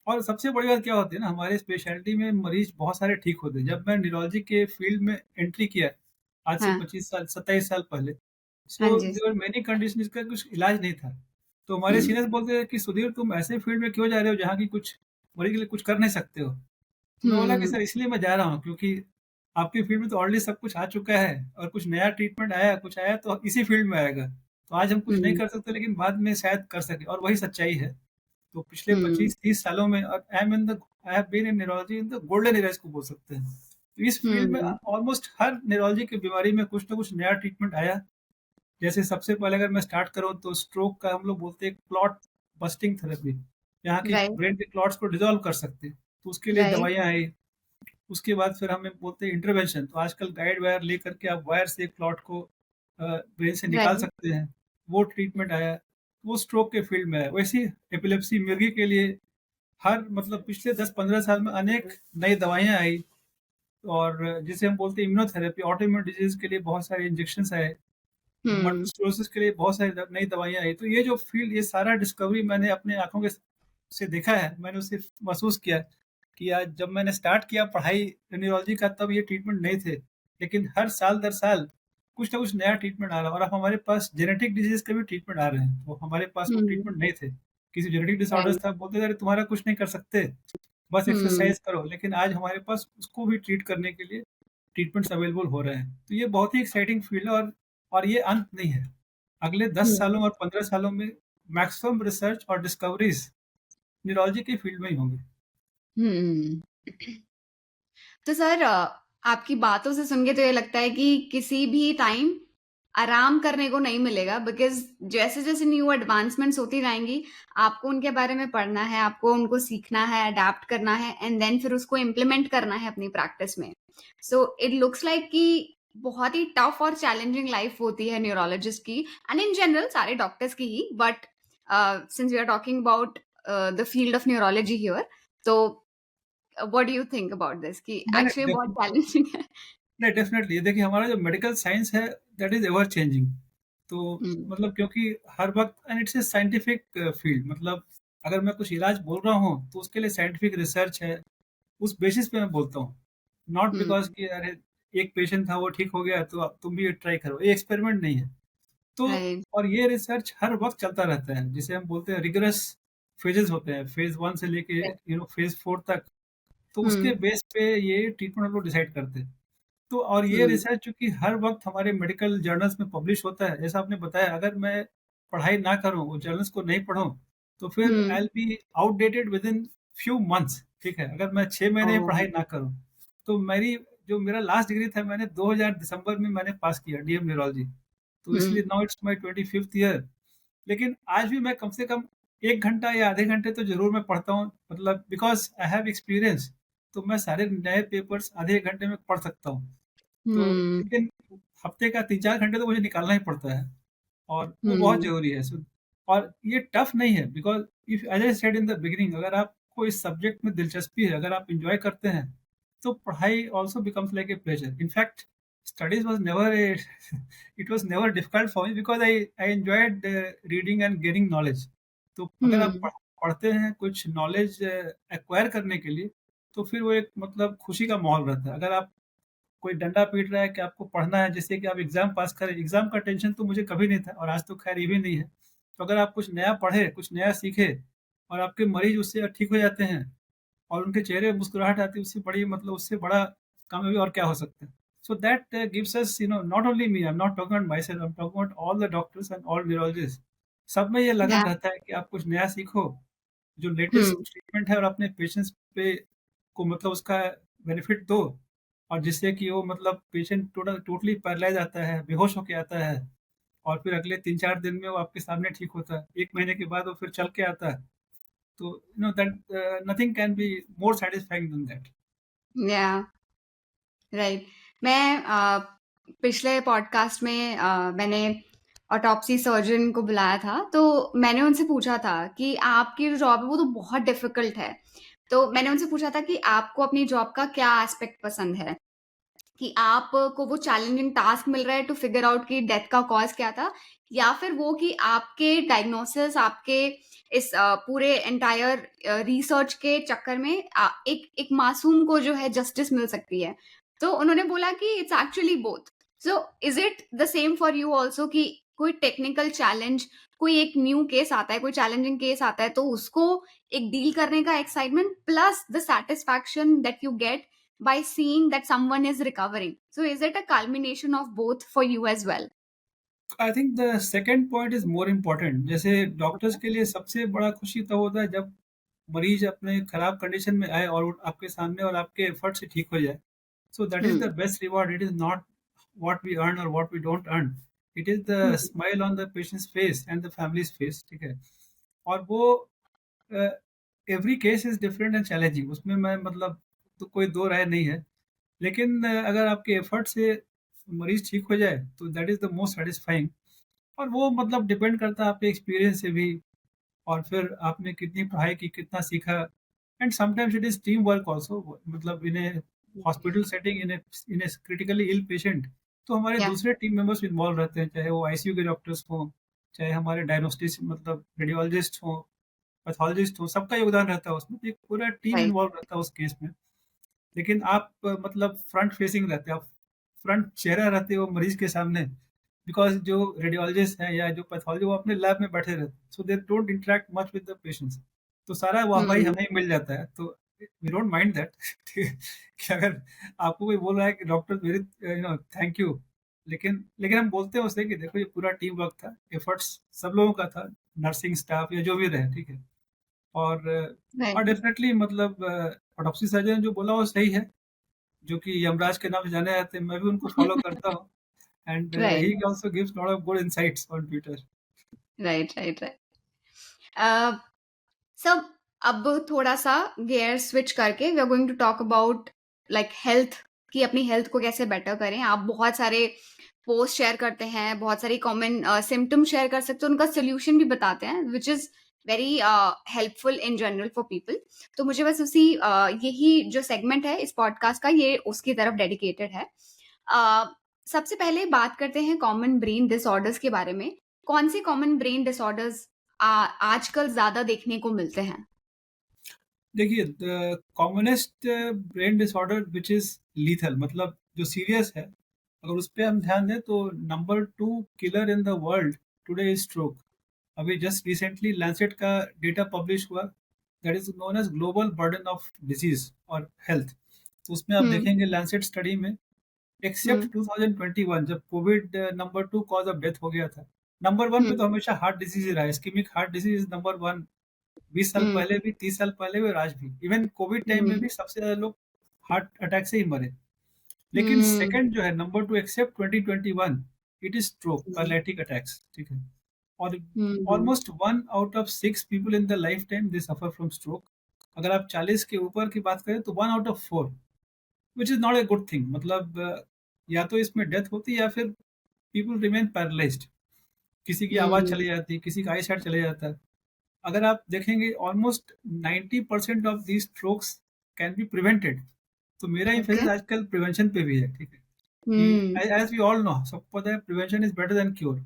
और सबसे बड़ी बात क्या होती है ना, हमारे स्पेशलिटी में मरीज़ बहुत सारे ठीक होते हैं। जब मैं न्यूरोलॉजी के फील्ड में एंट्री किया, आज से हाँ, 25 साल 27 साल पहले, हाँ सो जी। देयर वर मेनी कंडीशन जिसका कुछ इलाज नहीं था। तो हमारे हुँ, सीनियर्स बोलते थे कि सुधीर तुम ऐसे फील्ड में क्यों जा रहे हो जहाँ की कुछ मरीज़ के लिए कुछ कर नहीं सकते हो? तो मैं बोला कि हुँ, सर इसलिए मैं जा रहा हूँ क्योंकि आपकी फील्ड में तो ऑलरेडी सब कुछ आ चुका है और कुछ नया ट्रीटमेंट आया, कुछ आया तो इसी फील्ड में आएगा। तो आज हम कुछ नहीं हुँ, कर सकते लेकिन बाद में शायद कर सकें और वही सच्चाई है। तो पिछले हुँ, 25-30 सालों में और I have been in neurology in the golden era इसको बोल सकते हैं। तो इस फील्ड में हुँ, ऑलमोस्ट हर न्यूरोलॉजी की बीमारी में कुछ ना कुछ नया ट्रीटमेंट आया। जैसे सबसे पहले अगर मैं स्टार्ट करूँ तो स्ट्रोक का हम लोग बोलते हैं क्लॉट बस्टिंग थेरेपी, यहाँ की राइट, ब्रेन के क्लॉट्स को डिसॉल्व कर सकते हैं। तो उसके लिए राइट, दवाइयाँ आई। उसके बाद फिर हमें बोलते हैं इंटरवेंशन, तो आजकल गाइड वायर लेकर के आप वायर से क्लॉट को ब्रेन से निकाल राइट, सकते हैं, वो ट्रीटमेंट आया, वो स्ट्रोक के फील्ड में है। वैसे ही एपिलेप्सी मिर्गी के लिए हर मतलब पिछले 10-15 साल में अनेक नई दवाइयाँ आई और जिसे हम बोलते हैं इम्यूनोथेरेपी, ऑटोइम्यून डिजीज़ के लिए बहुत सारे इंजेक्शंस आए, हुँ, मल्टीपल स्क्लेरोसिस के लिए बहुत सारी नई दवाइयाँ आई। तो ये जो फील्ड ये सारा डिस्कवरी मैंने अपने आँखों के से देखा है, मैंने उसे महसूस किया है कि आज जब मैंने स्टार्ट किया पढ़ाई न्यूरोलॉजी का तब ये ट्रीटमेंट नहीं थे। लेकिन हर साल दर साल कुछ ना कुछ नया ट्रीटमेंट आ रहा है और अब हमारे पास जेनेटिक डिजीज़ के भी ट्रीटमेंट आ रहे हैं। वो हमारे पास वो हुँ, ट्रीटमेंट नहीं थे। किसी जेनेटिक डिसऑर्डर्स राइट, था, बोलते थे अरे तुम्हारा कुछ नहीं कर सकते, बस हुँ, एक्सरसाइज़ करो। लेकिन आज हमारे पास उसको भी ट्रीट करने के लिए ट्रीटमेंट्स अवेलेबल हो रहे हैं। तो ये बहुत ही एक्साइटिंग फील्ड है और ये अंत नहीं है। अगले 10 हुँ, सालों और 15 सालों में मैक्सिमम रिसर्च और डिस्कवरीज़ न्यूरोलॉजी के फील्ड में ही होंगे। हुँ। तो सर आपकी बातों से सुन के तो ये लगता है कि किसी भी टाइम आराम करने को नहीं मिलेगा, बिकॉज़ जैसे-जैसे न्यू एडवांसमेंट्स होती जाएँगी, आपको उनके बारे में पढ़ना है, आपको उनको सीखना है, अडैप्ट करना है एंड देन फिर उसको इम्प्लीमेंट करना है अपनी प्रैक्टिस में। सो इट लुक्स लाइक कि बहुत ही टफ और चैलेंजिंग लाइफ होती है न्यूरोलॉजिस्ट की एंड इन जनरल सारे डॉक्टर्स की ही, but since we are talking about the field of neurology here, तो what do you think about this कि नहीं, एक्चुअली बहुत नहीं, चैलेंजिंग है? नहीं, डेफ़िनेटली देखिए हमारा जो मेडिकल साइंस है दैट इज़ एवर चेंजिंग। तो हुँ, मतलब क्योंकि हर वक़्त and it's a scientific field, मतलब अगर मैं कुछ इलाज बोल रहा हूँ, तो उसके लिए साइंटिफिक रिसर्च है, उस बेसिस पे मैं बोलता हूँ। नॉट हुँ, बिकॉज़ कि अरे एक पेशेंट था वो ठीक हो गया तो अब तुम भी ट्राई करो, ये एक्सपेरिमेंट नहीं है। तो राइट, और ये रिसर्च हर वक़्त चलता रहता है, जिसे हम बोलते हैं रिगरस फ़ेजेज़ होते हैं, फ़ेज़ 1 से लेके राइट, फ़ेज़ 4 तक, तो हुँ, उसके बेस पे ये ट्रीटमेंट हम लोग डिसाइड करते हैं। तो और ये हुँ, रिसर्च चूँकि हर वक़्त हमारे मेडिकल जर्नल्स में पब्लिश होता है, जैसा आपने बताया अगर मैं पढ़ाई ना करूँ, वो जर्नल्स को नहीं पढूँ, तो फिर um, I will be outdated within few months, ठीक है? अगर मैं 6 महीने ओह! पढ़ाई ना करूँ, तो जो मेरा लास्ट डिग्री था मैंने 2000 दिसंबर में मैंने पास किया डीएम न्यूरोलॉजी, तो हुँ, इसलिए now it's my 25th year. लेकिन आज भी मैं कम से कम 1 घंटा या आधे घंटे तो ज़रूर मैं पढ़ता हूँ, मतलब बिकॉज़ आई हैव एक्सपीरियंस, तो मैं सारे नए पेपर्स आधे 1 घंटे में पढ़ सकता हूँ। तो हुँ, लेकिन हफ्ते का 3-4 घंटे तो मुझे निकालना ही पड़ता है और वो बहुत हुँ, ज़रूरी है। और ये टफ नहीं है because if as I said in the beginning, अगर आपको इस सब्जेक्ट में दिलचस्पी है, अगर आप एन्जॉय करते हैं, तो पढ़ाई also becomes like a pleasure. In fact studies was never a it was never difficult for me because I enjoyed reading and gaining knowledge. तो अगर आप हुँ, पढ़ते हैं कुछ नॉलेज एक्वायर करने के लिए, तो फिर वो एक मतलब खुशी का माहौल रहता है। अगर आप कोई डंडा पीट रहा है कि आपको पढ़ना है जिससे कि आप एग्ज़ाम पास करें, एग्ज़ाम का टेंशन तो मुझे कभी नहीं था और आज तो ख़ैर ये भी नहीं है। तो अगर आप कुछ नया पढ़े, कुछ नया सीखे और आपके मरीज़ उससे ठीक हो जाते हैं और उनके चेहरे पे मुस्कुराहट आती है, उससे बड़ी मतलब उससे बड़ा कामयाबी और क्या हो सकता है। So that gives us not only me, I am not talking about my self, I am talking about all the doctors and all neurologist. सब में ये लगन या रहता है कि आप कुछ नया सीखो, जो हुँ, लेटेस्ट ट्रीटमेंट है और अपने पेशेंट्स पे को मतलब उसका बेनिफिट दो और जिससे कि वो मतलब पेशेंट टोटली पैरालाइज़ आता है, बेहोश होके आता है और फिर अगले 3-4 दिन में वो आपके सामने ठीक होता है। 1 महीने के बाद वो फिर चल के आता है। तो that nothing can be more satisfying than that. Yeah right. मैं पिछले पॉडकास्ट में मैंने ऑटोप्सी सर्जन को बुलाया था, तो मैंने उनसे पूछा था कि आपकी जो जॉब है वो तो बहुत डिफ़िकल्ट है। तो मैंने उनसे पूछा था कि आपको अपनी जॉब का क्या एस्पेक्ट पसंद है? कि आपको वो चैलेंजिंग टास्क मिल रहा है टू फिगर आउट कि डेथ का कॉज़ क्या था, या फिर वो कि आपके डायग्नोसिस, आपके इस पूरे एंटायर रिसर्च के चक्कर में एक एक मासूम को जो है जस्टिस मिल सकती है। तो उन्होंने बोला कि it's actually both. So is it the same for you also कि कोई टेक्निकल चैलेंज, कोई एक न्यू केस आता है, कोई चैलेंजिंग केस आता है, तो उसको एक डील करने का excitement plus the satisfaction that you get by seeing that someone is recovering. So is it a culmination of both for you as well? I think the second point is more important. जैसे doctors Okay. के लिए सबसे बड़ा खुशी तब होता है जब मरीज़ अपने खराब कंडीशन में आए और वो आपके सामने और आपके एफर्ट से ठीक हो जाए। So that is Hmm. the best reward. It is not what we earn or what we don't earn. It is the Hmm. smile on the patient's face and the family's face, ठीक है? और वो every case is different and challenging, उसमें मैं मतलब तो कोई दो राय नहीं है। लेकिन अगर आपके एफर्ट से मरीज़ ठीक हो जाए तो that is the most satisfying. और वो मतलब डिपेंड करता है आपके एक्सपीरियंस से भी और फिर आपने कितनी पढ़ाई की, कितना सीखा and sometimes it is team work also, मतलब इन ए हॉस्पिटल सेटिंग इन ए क्रिटिकली इल पेशेंट, तो हमारे Yeah. दूसरे टीम मेंबर्स इन्वॉल्व रहते हैं, चाहे वो आईसीयू के डॉक्टर्स हों, चाहे हमारे डायग्नोस्टिक्स मतलब रेडियोलॉजिस्ट हों, पैथोलॉजिस्ट हों, सबका योगदान रहता है उसमें, तो एक पूरा टीम Right. इन्वॉल्व रहता है उस केस में। लेकिन आप मतलब फ्रंट फेसिंग रहते हैं, आप फ्रंट चेहरा रहते हो मरीज़ के सामने, बिकॉज़ जो रेडियोलॉजिस्ट हैं या जो पैथोलॉजी वो अपने लैब में बैठे रहते हैं, so they don't interact much with the patients. तो सारा वाह-वाही Hmm. हमें ही मिल जाता है, तो वी डोंट माइंड दैट कि अगर आपको कोई बोल रहा है कि डॉक्टर वेरी थैंक यू, लेकिन हम बोलते हैं उसे कि देखो ये पूरा टीम वर्क था, एफर्ट्स सब लोगों का था, नर्सिंग स्टाफ या जो भी रहे, ठीक है? और Right. डेफ़िनेटली मतलब ऑटोप्सी सर्जन जो बोला वो सही है, जो कि यमराज के नाम से जाने जाते हैं, मैं भी उनको फ़ॉलो करता हूँ। and right, he also gives lot of good insights on Twitter. Right, right, right. Uh, सब अब थोड़ा-सा गियर स्विच करके we are going to talk about like health कि अपनी हेल्थ को कैसे बेटर करें। आप बहुत सारे पोस्ट शेयर करते हैं, बहुत सारी कॉमन सिम्पटम्स शेयर कर सकते हैं, उनका सॉल्यूशन भी बताते हैं which is very helpful in general for people. तो मुझे बस यही जो सेगमेंट है इस पॉडकास्ट का ये उसकी तरफ डेडिकेटेड है। अ, सबसे पहले बात करते हैं कॉमन ब्रेन डिसऑर्डर्स के बारे में। कौन से कॉमन ब्रेन डिसऑर्डर्स आजकल ज़्यादा देखने को मिलते हैं? देखिए, the commonest brain disorder which is lethal, मतलब जो सीरियस है, अगर उस पे हम ध्यान दें तो number 2 killer in the world today is stroke. अभी जस्ट रिसेंटली लैंसेट का डेटा पब्लिश हुआ, that is known as global burden of disease और हेल्थ। तो उसमें आप हुँ, देखेंगे लैंसेट स्टडी में हुँ, एक्सेप्ट 2021 जब Covid number 2 cause of death हो गया था, नंबर 1 पे हुँ, तो हमेशा हार्ट डिसीज़ ही रहा है, ischemic heart disease is number 1। 20 साल हुँ, पहले भी, 30 साल पहले भी और आज भी। इवन कोविड टाइम में हुँ, भी सबसे ज़्यादा लोग हार्ट अटैक से ही मरे। लेकिन हुँ, सेकंड जो है number 2 except 2021, it is stroke, um, paralytic attacks, ठीक है? और um, almost 1 out of 6 people in the lifetime they suffer from stroke. अगर आप 40 के ऊपर की बात करें तो 1 out of 4, which is not a good thing. मतलब या तो इसमें डेथ होती है या फिर पीपल रिमेन पैरालाइज्ड। किसी की आवाज़ हुँ, चली जाती है, किसी का आई साइट चले जाता है। अगर आप देखेंगे almost 90% of these strokes can be prevented. तो मेरा ओके, एम्फेसिस आजकल प्रिवेंशन पे भी है, ठीक है? कि हुँ, एज़ वी ऑल नो, सबको पता है prevention is better than cure.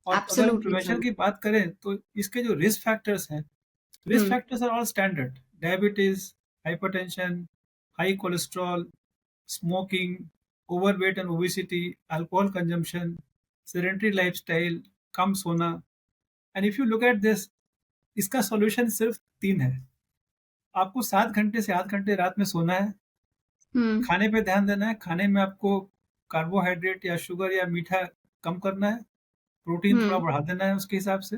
और अगर हम एब्सोल्युटली ट्रू। प्रिवेंशन की बात करें तो इसके जो रिस्क फैक्टर्स हैं, risk um, factors are all standard. Diabetes, hypertension, high cholesterol, smoking, overweight and obesity, alcohol consumption, sedentary lifestyle, कम सोना। And if you look at this, इसका सॉल्यूशन सिर्फ 3 है। आपको 7 घंटे से 8 घंटे रात में सोना है, हुँ, खाने पे ध्यान देना है, खाने में आपको कार्बोहाइड्रेट या शुगर या मीठा कम करना है, प्रोटीन थोड़ा हुँ, बढ़ा देना है उसके हिसाब से,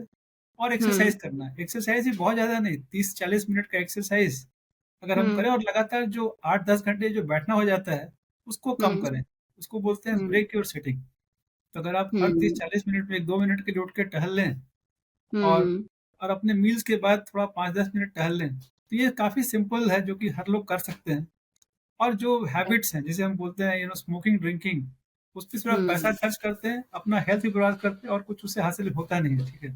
और हुँ, एक्सरसाइज़ करना है। एक्सरसाइज़ भी बहुत ज़्यादा नहीं, 30-40 मिनट का एक्सरसाइज़ अगर हम हुँ, करें और लगातार जो 8-10 घंटे जो बैठना हो जाता है, उसको कम हुँ, करें। उसको बोलते हैं हुँ, ब्रेक योर सिटिंग। तो अगर आप हर हुँ, 30-40 मिनट में 1-2 मिनट के लिए उठ के टहल लें और हुँ, और अपने मील्स के बाद थोड़ा 5-10 मिनट टहल लें, तो ये काफ़ी सिंपल है जो कि हर लोग कर सकते हैं। और जो हैबिट्स हैं, जिसे हम बोलते हैं स्मोकिंग, ड्रिंकिंग, उस पे सिर्फ आप पैसा हुँ, खर्च करते हैं, अपना हेल्थ भी बर्बाद करते हैं और कुछ उससे हासिल होता नहीं है, ठीक है?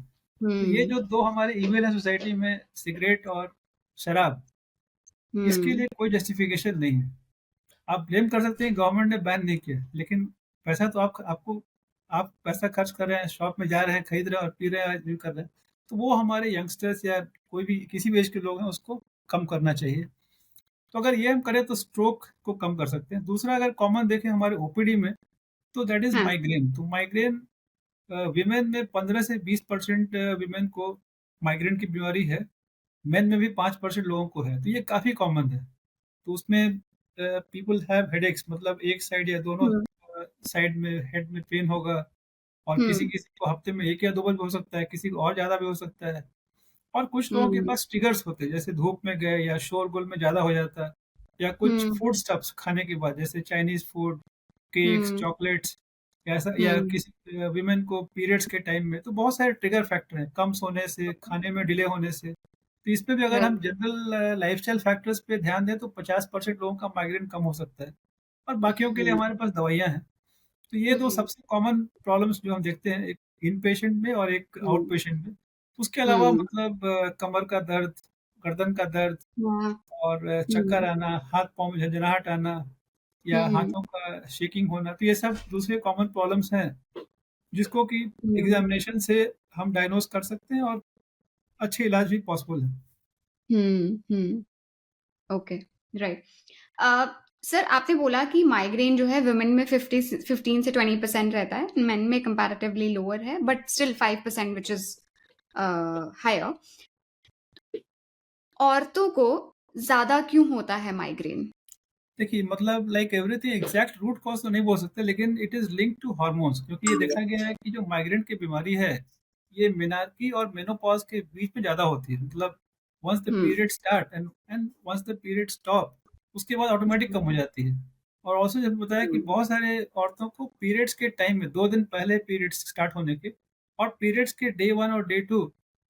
तो ये हुँ, जो 2 हमारे इविल हैं सोसाइटी में, सिगरेट और शराब, इसके हुँ, लिए कोई जस्टिफिकेशन नहीं है। आप ब्लेम कर सकते हैं गवर्नमेंट ने बैन नहीं किया, लेकिन पैसा तो आप पैसा खर्च कर रहे हैं, शॉप में जा रहे हैं, खरीद रहे हैं और पी रहे हैं, ड्रिंक कर रहे हैं। तो वो हमारे यंगस्टर्स या कोई भी किसी भी एज के लोग हैं, उसको कम करना चाहिए। तो अगर ये हम करें तो स्ट्रोक को कम कर सकते हैं। दूसरा, अगर कॉमन देखें हमारे ओपीडी में, तो दैट इज़ हाँ, माइग्रेन। तो माइग्रेन विमेन में 15 से 20% विमेन को माइग्रेन की बीमारी है। मेन में भी 5% लोगों को है। तो ये काफ़ी कॉमन है। तो उसमें पीपल हैव हेडेक्स, मतलब एक साइड या दोनों हुँ, साइड में हेड में पेन होगा, और हुँ, किसी-किसी को हफ्ते में 1 या 2 बार भी हो सकता है, किसी को और ज़्यादा भी हो सकता है। और कुछ लोगों के हुँ, पास ट्रिगर्स होते हैं, जैसे धूप में गए या शोरगुल में ज़्यादा हो जाता है, या कुछ हुँ, फूड स्टफ्स खाने के बाद, जैसे चाइनीज़ फूड, केक्स, हुँ, चॉकलेट्स, ऐसा, या हुँ, किसी विमेन को पीरियड्स के टाइम में, तो बहुत सारे ट्रिगर फैक्टर हैं, कम सोने से, खाने में डिले होने से। तो इस पे भी अगर हम राइट, जनरल लाइफ़स्टाइल फैक्टर्स पे ध्यान दें तो 50% लोगों का माइग्रेन कम हो सकता है, और बाकियों के लिए हुँ, हमारे पास दवाइयाँ हैं। तो ये 2 हुँ, सबसे कॉमन प्रॉब्लम्स जो हम देखते हैं, एक इन पेशेंट में और एक आउट हुँ, पेशेंट में। उसके अलावा हुँ, मतलब कमर का दर्द, गर्दन का दर्द, हाँ, और चक्कर हुँ, आना, हाथ-पाँव में झनझनाहट आना, या हुँ, हाथों का शेकिंग होना, तो ये सब दूसरे कॉमन प्रॉब्लम्स हैं, जिसको कि हुँ, एग्ज़ामिनेशन से हम डायग्नोज़ कर सकते हैं और अच्छे इलाज भी पॉसिबल है। हुँ, हुँ, ओके, राइट। अ, सर आपने बोला कि माइग्रेन जो है वुमेन में 15 से 20% रहता है, मेन में कंपैरेटिवली लोअर है, but still 5% which is higher. औरतों को ज़्यादा क्यों होता है माइग्रेन? देखिए, मतलब like everything exact root cause तो नहीं बोल सकते, लेकिन it is linked to hormones, क्योंकि ये देखा गया है कि जो माइग्रेन की बीमारी है, ये मेनार्की और मेनोपॉज़ के बीच में ज़्यादा होती है। मतलब once the hmm, period start and once the period stop, उसके बाद ऑटोमैटिक कम हो हुँ, जाती है। और ऑल्सो जैसे बताया कि हुँ, बहुत सारे औरतों को पीरियड्स के टाइम में 2 दिन पहले पीरियड्स स्टार्ट होने के और पीरियड्स के डे 1 और डे 2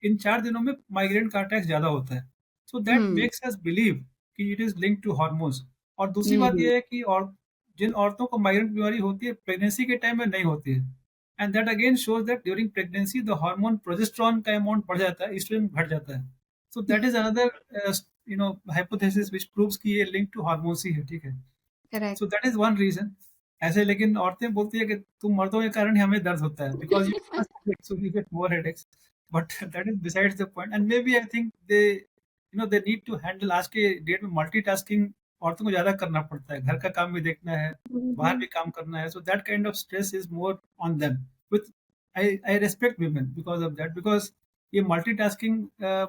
इन 4 दिनों में माइग्रेन का अटैक ज़्यादा होता है। So that um, makes us believe कि it is linked to hormones. और दूसरी बात हुँ, ये है कि और जिन औरतों को माइग्रेन की बीमारी होती है, प्रेगनेंसी के टाइम में नहीं होती है। And that again shows that during pregnancy the hormone progesterone का अमाउंट बढ़ जाता है, एस्ट्रोजन घट जाता है। So that is another hypothesis which proves कि ये लिंक टू हार्मोन्स ही है, ठीक है? Correct. So that is one reason. ऐसे लेकिन औरतें बोलती है कि तुम मर्दों के कारण ही हमें दर्द होता है because you must headache so we get more headaches. But that is besides the point and maybe I think they need to handle आज के डेट में मल्टीटास्किंग औरतों को ज़्यादा करना पड़ता है। घर का काम भी देखना है, हुँ, बाहर हुँ, भी काम करना है। So that kind of stress is more on them. With I respect women because of that because ये मल्टीटास्किंग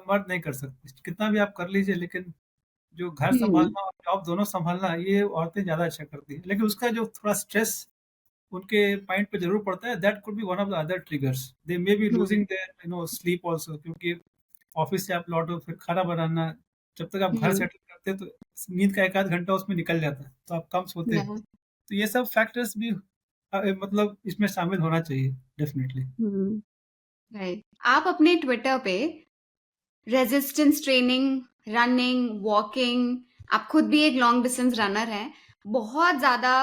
मर्द नहीं कर सकते। कितना भी आप कर लीजिए लेकिन जो घर हुँ, सँभालना और जॉब दोनों सँभालना ये औरतें ज़्यादा अच्छा करती हैं। लेकिन उसका जो थोड़ा स्ट्रेस उनके माइंड पे ज़रूर पड़ता है that could be one of the other triggers. They may be hmm, losing their sleep also क्योंकि ऑफ़िस से आप लौटो फिर खाना बनाना, जब तक आप घर हुँ, सेटल करते हैं तो नींद का 1 आध घंटा उसमें निकल जाता है, तो आप कम सोते हैं। या तो ये सब फैक्टर्स भी मतलब इसमें शामिल होना चाहिए डेफ़िनिटली। हुँ, राइट। आप अपने ट्विटर पे रेजिस्टेंस ट्रेनिंग, रनिंग, वॉकिंग, आप खुद भी एक लॉन्ग डिस्टेंस रनर हैं, बहुत ज़्यादा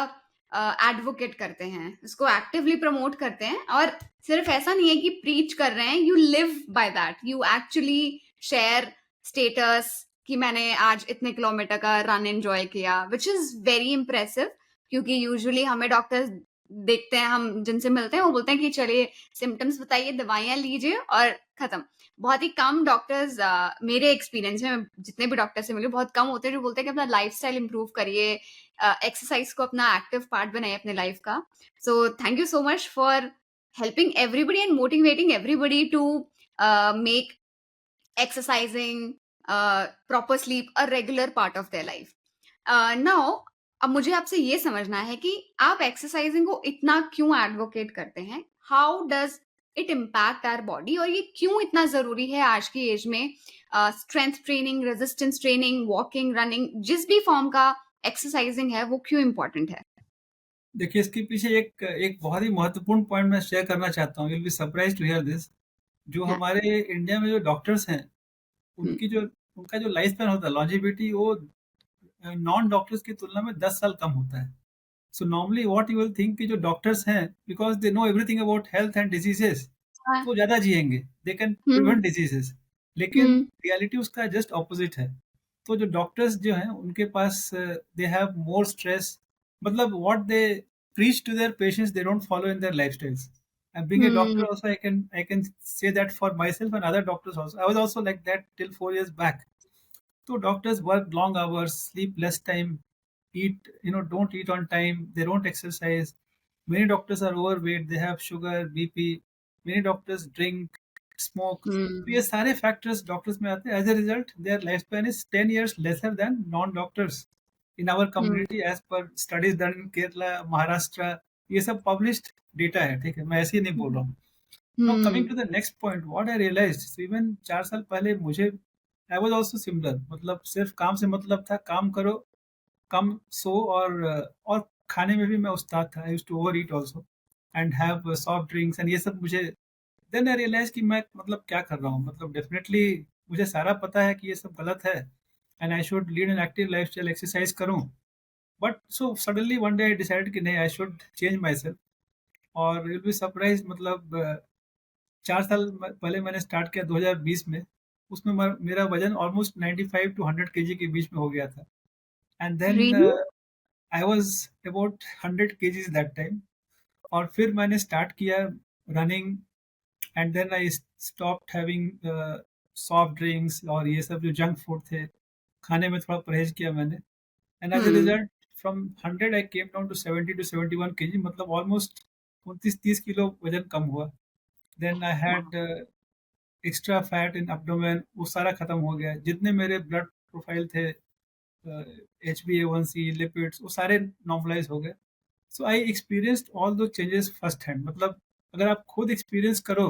एडवोकेट करते हैं, इसको एक्टिवली प्रमोट करते हैं और सिर्फ ऐसा नहीं है कि प्रीच कर रहे हैं, you live by that, you actually share status कि मैंने आज इतने किलोमीटर का रन एन्जॉय किया, व्हिच इज़ वेरी इम्प्रेसिव क्योंकि यूजुअली हमें डॉक्टर्स देखते हैं, हम जिनसे मिलते हैं, वो बोलते हैं कि चलिए सिम्पटम्स बताइए, दवाइयाँ लीजिए और खत्म। बहुत ही कम डॉक्टर्स मेरे एक्सपीरियंस में मैं जितने भी डॉक्टर से मिली बहुत कम होते हैं जो बोलते हैं कि अपना लाइफस्टाइल इंप्रूव करिए, एक्सरसाइज को अपना एक्टिव पार्ट बनाइए अपने लाइफ का। So thank you so much for helping everybody and motivating everybody to make exercising, proper sleep a regular part of their life. Now अब मुझे आपसे ये समझना है कि आप एक्सरसाइजिंग को इतना क्यों एडवोकेट करते हैं? How does it impact our body और ये क्यों इतना ज़रूरी है आज की एज में? Strength training, resistance training, walking, running जिस भी फॉर्म का एक्सरसाइजिंग है वो क्यों इम्पोर्टेंट है? देखिए इसके पीछे एक एक बहुत ही महत्वपूर्ण पॉइंट मैं शेयर करना चाहता हूँ, you will be surprised to hear this. जो हाँ, हमारे इंडिया में जो डॉक्टर्स हैं हुँ, उनकी जो उनका जो लाइफ स्पैन होता है लॉन्जेविटी वो नॉन डॉक्टर्स की तुलना में 10 साल कम होता है। So normally what you will think कि जो डॉक्टर्स हैं because they know everything about health and diseases हाँ, तो वो ज़्यादा जिएँगे, they can um, prevent diseases. लेकिन हुँ, रियलिटी उसका जस्ट ऑपोज़िट है। तो जो डॉक्टर्स जो हैं उनके पास दे हैव मोर स्ट्रेस मतलब what they preach to their patients they don't follow in their lifestyles. And being a doctor um, also I can say that for myself and other doctors also. I was also like that till 4 years back. So doctors work long hours, sleep less time, don't eat on time, they don't exercise. Many doctors are overweight, they have sugar, BP. Many doctors drink, smoke. तो ये हुँ, सारे factors doctors में आते हैं as a result their life span is 10 years lesser than non doctors in our um, community as per studies done in Kerala Maharashtra ये सब published data है ठीक है मैं ऐसे ही नहीं बोल रहा हूँ now coming um, to the next point what I realised even 4 साल पहले मुझे आई वाज आल्सो सिमिलर मतलब सिर्फ काम से मतलब था काम करो कम सो और खाने में भी मैं उस्ताद था I used to overeat also and have soft drinks and ये सब मुझे देन आई रियलाइज कि मैं मतलब क्या कर रहा हूँ मतलब डेफिनेटली मुझे सारा पता है कि ये सब गलत है and I should lead an active lifestyle exercise करूँ but so suddenly one day I decided कि नहीं I should change my myself you will be surprise मतलब 4 साल पहले मैंने स्टार्ट किया 2020 में उसमें मेरा वजन ऑलमोस्ट 95 टू 100 केजी के बीच में हो गया था and then really? I was about 100 kgs that time और फिर मैंने स्टार्ट किया running and then I stopped having soft drinks और ये सब जो जंक फूड थे खाने में थोड़ा परहेज किया मैंने and as a um, result from 100 I came down to 70 to 71 kg मतलब ऑलमोस्ट 29-30 किलो वजन कम हुआ देन आई वाह! Had extra fat in abdomen वो सारा खत्म हो गया जितने मेरे ब्लड प्रोफाइल थे HbA1c लिपिड्स वो सारे नॉर्मलाइज हो गए सो आई एक्सपीरियंस्ड ऑल दो चेंजेस फर्स्ट हैंड मतलब अगर आप खुद एक्सपीरियंस करो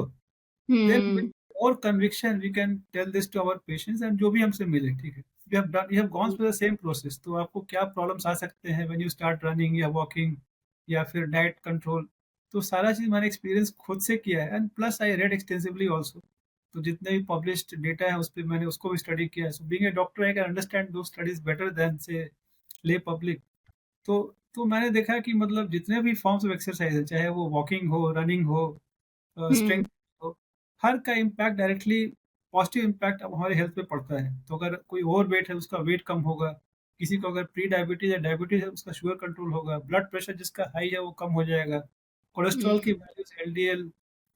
then with um, more conviction we can tell this to our patients and जो भी हमसे मिले ठीक है you have gone through the same process, तो आपको क्या प्रॉब्लम्स आ सकते हैं व्हेन यू स्टार्ट रनिंग या वॉकिंग या फिर डाइट कंट्रोल। तो सारा चीज़ मैंने एक्सपीरियंस खुद से किया है, and plus I read extensively also. तो जितने भी पब्लिश्ड डेटा है उस पे मैंने उसको भी स्टडी किया है। So being a doctor I can understand दो स्टडीज बेटर देन से ले पब्लिक। तो मैंने देखा कि मतलब जितने भी फॉर्म्स ऑफ एक्सरसाइज है, चाहे वो वॉकिंग हो, रनिंग हो, हुँ, स्ट्रेंथ हो, हर का इम्पैक्ट डायरेक्टली पॉजिटिव इम्पैक्ट अब हमारे हेल्थ पे पड़ता है। तो अगर कोई ओवरवेट है उसका वेट कम होगा, किसी को अगर प्री डायबिटीज़ या डायबिटीज़ है उसका शुगर कंट्रोल होगा, ब्लड प्रेशर जिसका हाई है वो कम हो जाएगा, कोलेस्ट्रॉल की हुँ, वैल्यूज़ एलडीएल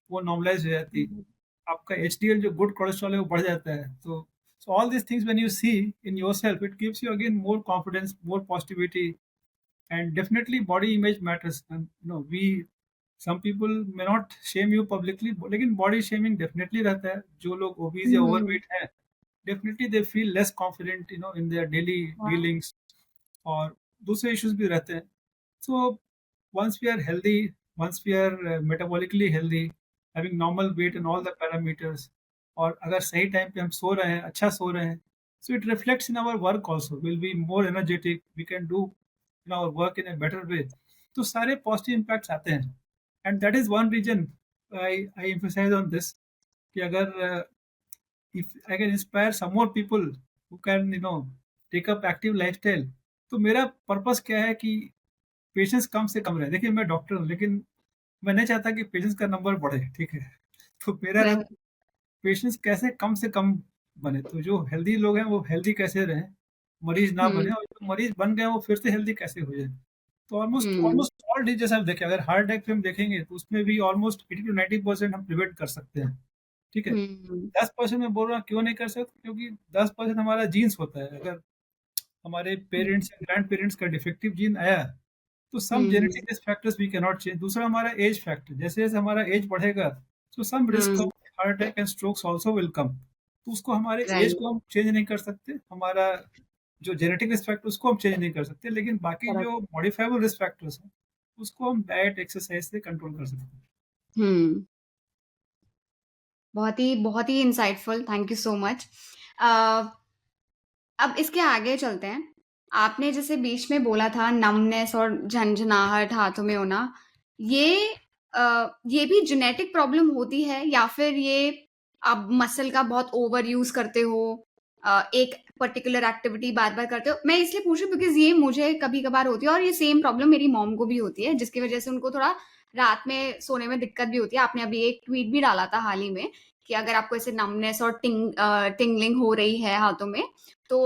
वो नॉर्मलाइज़ हो जाती है, हुँ, आपका एचडीएल जो गुड कोलेस्ट्रॉल है वो बढ़ जाता है। तो so all these things when you see in yourself it gives you again more confidence, more positivity, and definitely body image matters. And you know, we some people may not shame you publicly, लेकिन body shaming definitely रहता है। जो लोग obese या हुँ, overweight है, definitely they feel less confident in their daily हाँ, dealings, और दूसरे इश्यूज भी रहते हैं। सो once we are healthy, once we are metabolically healthy, having normal weight and all the parameters, और अगर सही टाइम पे हम सो रहे हैं, अच्छा सो रहे हैं, so it reflects in our work also, we'll be more energetic, we can do our work in a better way। तो सारे पॉजिटिव इम्पैक्ट्स आते हैं, and that is one reason I emphasize on this कि अगर if I can inspire some more people who can take up active lifestyle, तो मेरा purpose क्या है कि पेशेंस कम से कम रहे। देखिए मैं डॉक्टर हूँ, लेकिन मैं नहीं चाहता कि पेशेंस का नंबर बढ़े, ठीक है? तो मेरा रहा राइट, पेशेंस कैसे कम से कम बने, तो जो हेल्दी लोग हैं वो हेल्दी कैसे रहें, मरीज ना हुँ, बने, और जो मरीज बन गए वो फिर से हेल्दी कैसे हो जाए। तो ऑलमोस्ट हुँ, ऑलमोस्ट ऑल डिजीज जैसे आप देखें, अगर हार्ट अटैक पे हम देखेंगे तो उसमें भी ऑलमोस्ट 80 टू 90% हम प्रिवेंट कर सकते हैं, ठीक है? हुँ, 10% मैं बोल रहा हूँ क्यों नहीं कर सकते, क्योंकि 10% हमारा जीन्स होता है। अगर हमारे हुँ, पेरेंट्स या ग्रैंड पेरेंट्स का डिफेक्टिव जीन आया, तो some um, genetic risk factors we can not change. दूसरा हमारा एज फैक्टर, जैसे-जैसे हमारा एज बढ़ेगा, so some risk hmm, of heart attack and strokes also will come। तो उसको हमारे एज राइट, को हम चेंज नहीं कर सकते, हमारा जो जेनेटिक रिस्क फैक्टर उसको हम चेंज नहीं कर सकते, लेकिन बाकी करेक्ट, जो मॉडिफाइबल रिस्क फैक्टर्स हैं, उसको हम डाइट, एक्सरसाइज से कंट्रोल कर सकते हैं। हुँ। बहुत ही insightful, thank you so much. Uh, अब इसके आगे चलते हैं। आपने जैसे बीच में बोला था नमनेस और झनझनाहट हाथों में होना, ये ये भी जेनेटिक प्रॉब्लम होती है या फिर ये आप मसल का बहुत ओवर यूज़ करते हो एक पर्टिकुलर एक्टिविटी बार-बार करते हो? मैं इसलिए पूछ रही हूँ बिकॉज़ ये मुझे कभी-कभार होती है और ये सेम प्रॉब्लम मेरी मॉम को भी होती है, जिसकी वज़ह से उनको थोड़ा रात में सोने में दिक्कत भी होती है। आपने अभी एक ट्वीट भी डाला था हाल ही में कि अगर आपको ऐसे नमनेस और टिंगलिंग हो रही है हाथों में, तो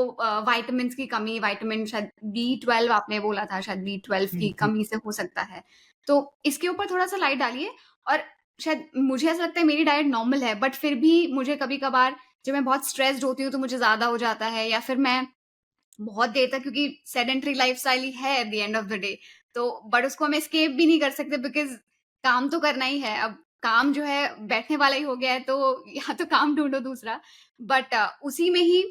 विटामिन्स की कमी, विटामिन शायद बी12 आपने बोला था, शायद बी12 हुँ, की हुँ। कमी से हो सकता है। तो इसके ऊपर थोड़ा-सा लाइट डालिए और शायद मुझे ऐसा लगता है मेरी डाइट नॉर्मल है, बट फिर भी मुझे कभी-कभार जब मैं बहुत स्ट्रेस्ड होती हूँ, तो मुझे ज़्यादा हो जाता है या फिर मैं बहुत देर तक क्योंकि सेडेंटरी लाइफ़स्टाइल ही है at the end of the day, तो बट उसको हम एस्केप भी नहीं कर सकते बिकॉज़ काम तो करना ही है। अब काम जो है बैठने वाला ही हो गया है तो या तो काम ढूँढो दूसरा बट उसी में ही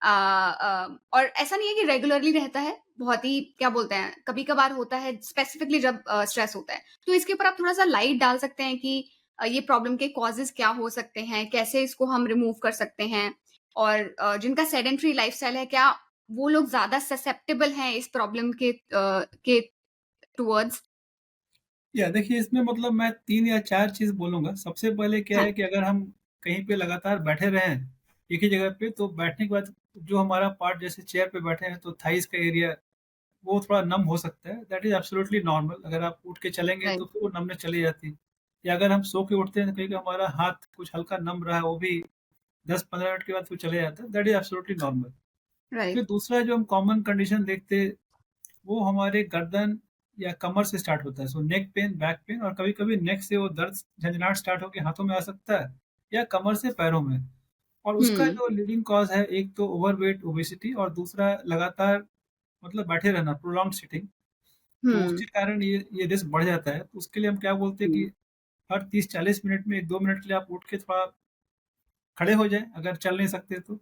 और ऐसा नहीं है कि रेगुलरली रहता है, बहुत ही क्या बोलते हैं, कभी-कभार होता है स्पेसिफिकली जब स्ट्रेस होता है। तो इसके ऊपर आप थोड़ा-सा लाइट डाल सकते हैं कि ये प्रॉब्लम के कॉज़ेज़ क्या हो सकते हैं? कैसे इसको हम रिमूव कर सकते हैं? और जिनका सेडेंटरी लाइफ़स्टाइल है, क्या वो लोग ज़्यादा ससेप्टेबल हैं इस प्रॉब्लम के टुवर्ड्स? या देखिए, इसमें मतलब मैं 3 या 4 चीज़ बोलूँगा। सबसे पहले क्या हाँ। है कि अगर हम कहीं पे लगातार बैठे रहें, एक ही जगह पे, तो बैठने के बाद जो हमारा पार्ट, जैसे चेयर पे बैठे हैं तो थाइज़ का एरिया वो थोड़ा नम हो सकता है। That is absolutely normal. अगर आप उठ के चलेंगे तो राइट। फिर वो नमनेस चली जाती है। या अगर हम सो के उठते हैं तो कहीं हमारा हाथ कुछ हल्का नम रहा है, वो भी 10-15 मिनट के बाद फिर चले जाता है। That is absolutely normal. फिर राइट। दूसरा जो हम कॉमन कंडीशन देखते, वो हमारे गर्दन या कमर से स्टार्ट होता है। सो नेक पेन, बैक पेन, और कभी-कभी नेक से वो दर्द, झंझनाहट स्टार्ट होके हाथों में आ सकता है, या कमर से पैरों में। और उसका हुँ, जो लीडिंग कॉज़ है, एक तो ओवरवेट, ओबेसिटी, और दूसरा लगातार मतलब बैठे रहना, प्रोलॉन्ग्ड सिटिंग। तो हुँ, उसके कारण ये रिस्क बढ़ जाता है। तो उसके लिए हम क्या बोलते हैं हुँ, कि हर 30-40 मिनट में 1-2 मिनट के लिए आप उठ के थोड़ा खड़े हो जाएँ, अगर चल नहीं सकते तो।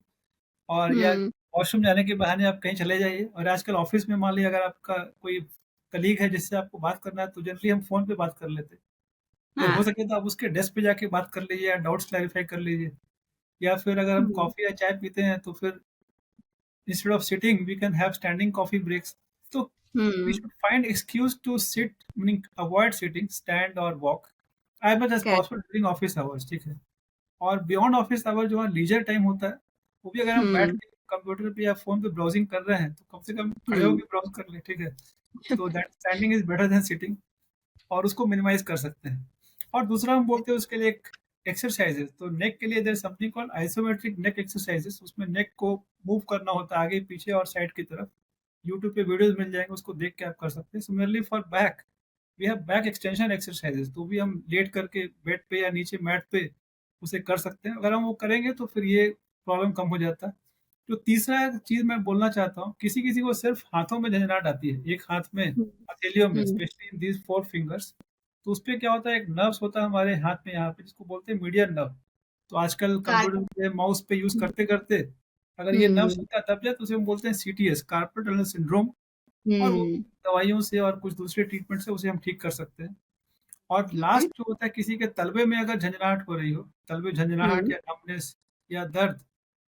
और या हुँ, वॉशरूम जाने के बहाने आप कहीं चले जाइए। और आजकल ऑफ़िस में मान लीजिए अगर आपका कोई कलीग है जिससे आपको बात करना है, तो जनरली हम फ़ोन पे बात कर लेते हैं। तो हो हाँ, सके तो आप उसके डेस्क पे जाके बात कर लीजिए, या डाउट्स क्लैरिफ़ाई कर लीजिए। या फिर अगर हम हुँ, कॉफ़ी या चाय पीते हैं तो फिर instead of sitting we can have standing coffee breaks. So we Hmm. should find excuse to sit, meaning avoid sitting, stand or walk as much as Correct. possible during office hours, ठीक है? और beyond office hour जो है leisure time होता है, वो भी अगर हम बैठ Hmm. के कंप्यूटर पे या फ़ोन पे ब्राउज़िंग कर रहे हैं, तो कम से कम खड़े Hmm. होके ब्राउज़ कर लें, ठीक है? तो that standing is better than sitting, और उसको मिनिमाइज़ कर सकते हैं। और दूसरा हम बोलते हैं उसके लिए एक एक्सरसाइज़ेज़, तो नेक के लिए there is something called isometric neck exercises, उसमें नेक को मूव करना होता है आगे, पीछे और साइड की तरफ। यूट्यूब पे वीडियोज़ मिल जाएँगे, उसको देख के आप कर सकते हैं। Similarly for back, we have back extension exercises, तो भी हम लेट करके बेड पे या नीचे मैट पे उसे कर सकते हैं। अगर हम वो करेंगे तो फिर ये प्रॉब्लम कम हो जाता है। जो तीसरा चीज़ मैं बोलना चाहता हूँ, किसी-किसी को सिर्फ़ हाथों में झंझनाहट आती है, एक हाथ में, Hmm. हथेलियों में, Hmm. Specially in these 4 fingers. तो उसपे क्या होता है, एक नर्व्स होता है हमारे हाथ में यहाँ पे, जिसको बोलते हैं मीडियन नर्व। तो आजकल Got कंप्यूटर it. पे, माउस पे यूज़ Hmm. करते-करते अगर ये नर्व्स Hmm. का दब जाए तो उसे हम बोलते हैं सीटीएस, कार्पल टनल सिंड्रोम, और वो Hmm. दवाइयों से और कुछ दूसरे ट्रीटमेंट से उसे हम ठीक कर सकते हैं। और Okay. लास्ट जो होता है, किसी के तलवे में अगर झंझनाहट हो रही हो, तलवे झंझनाहट Hmm. या नमनेस या दर्द,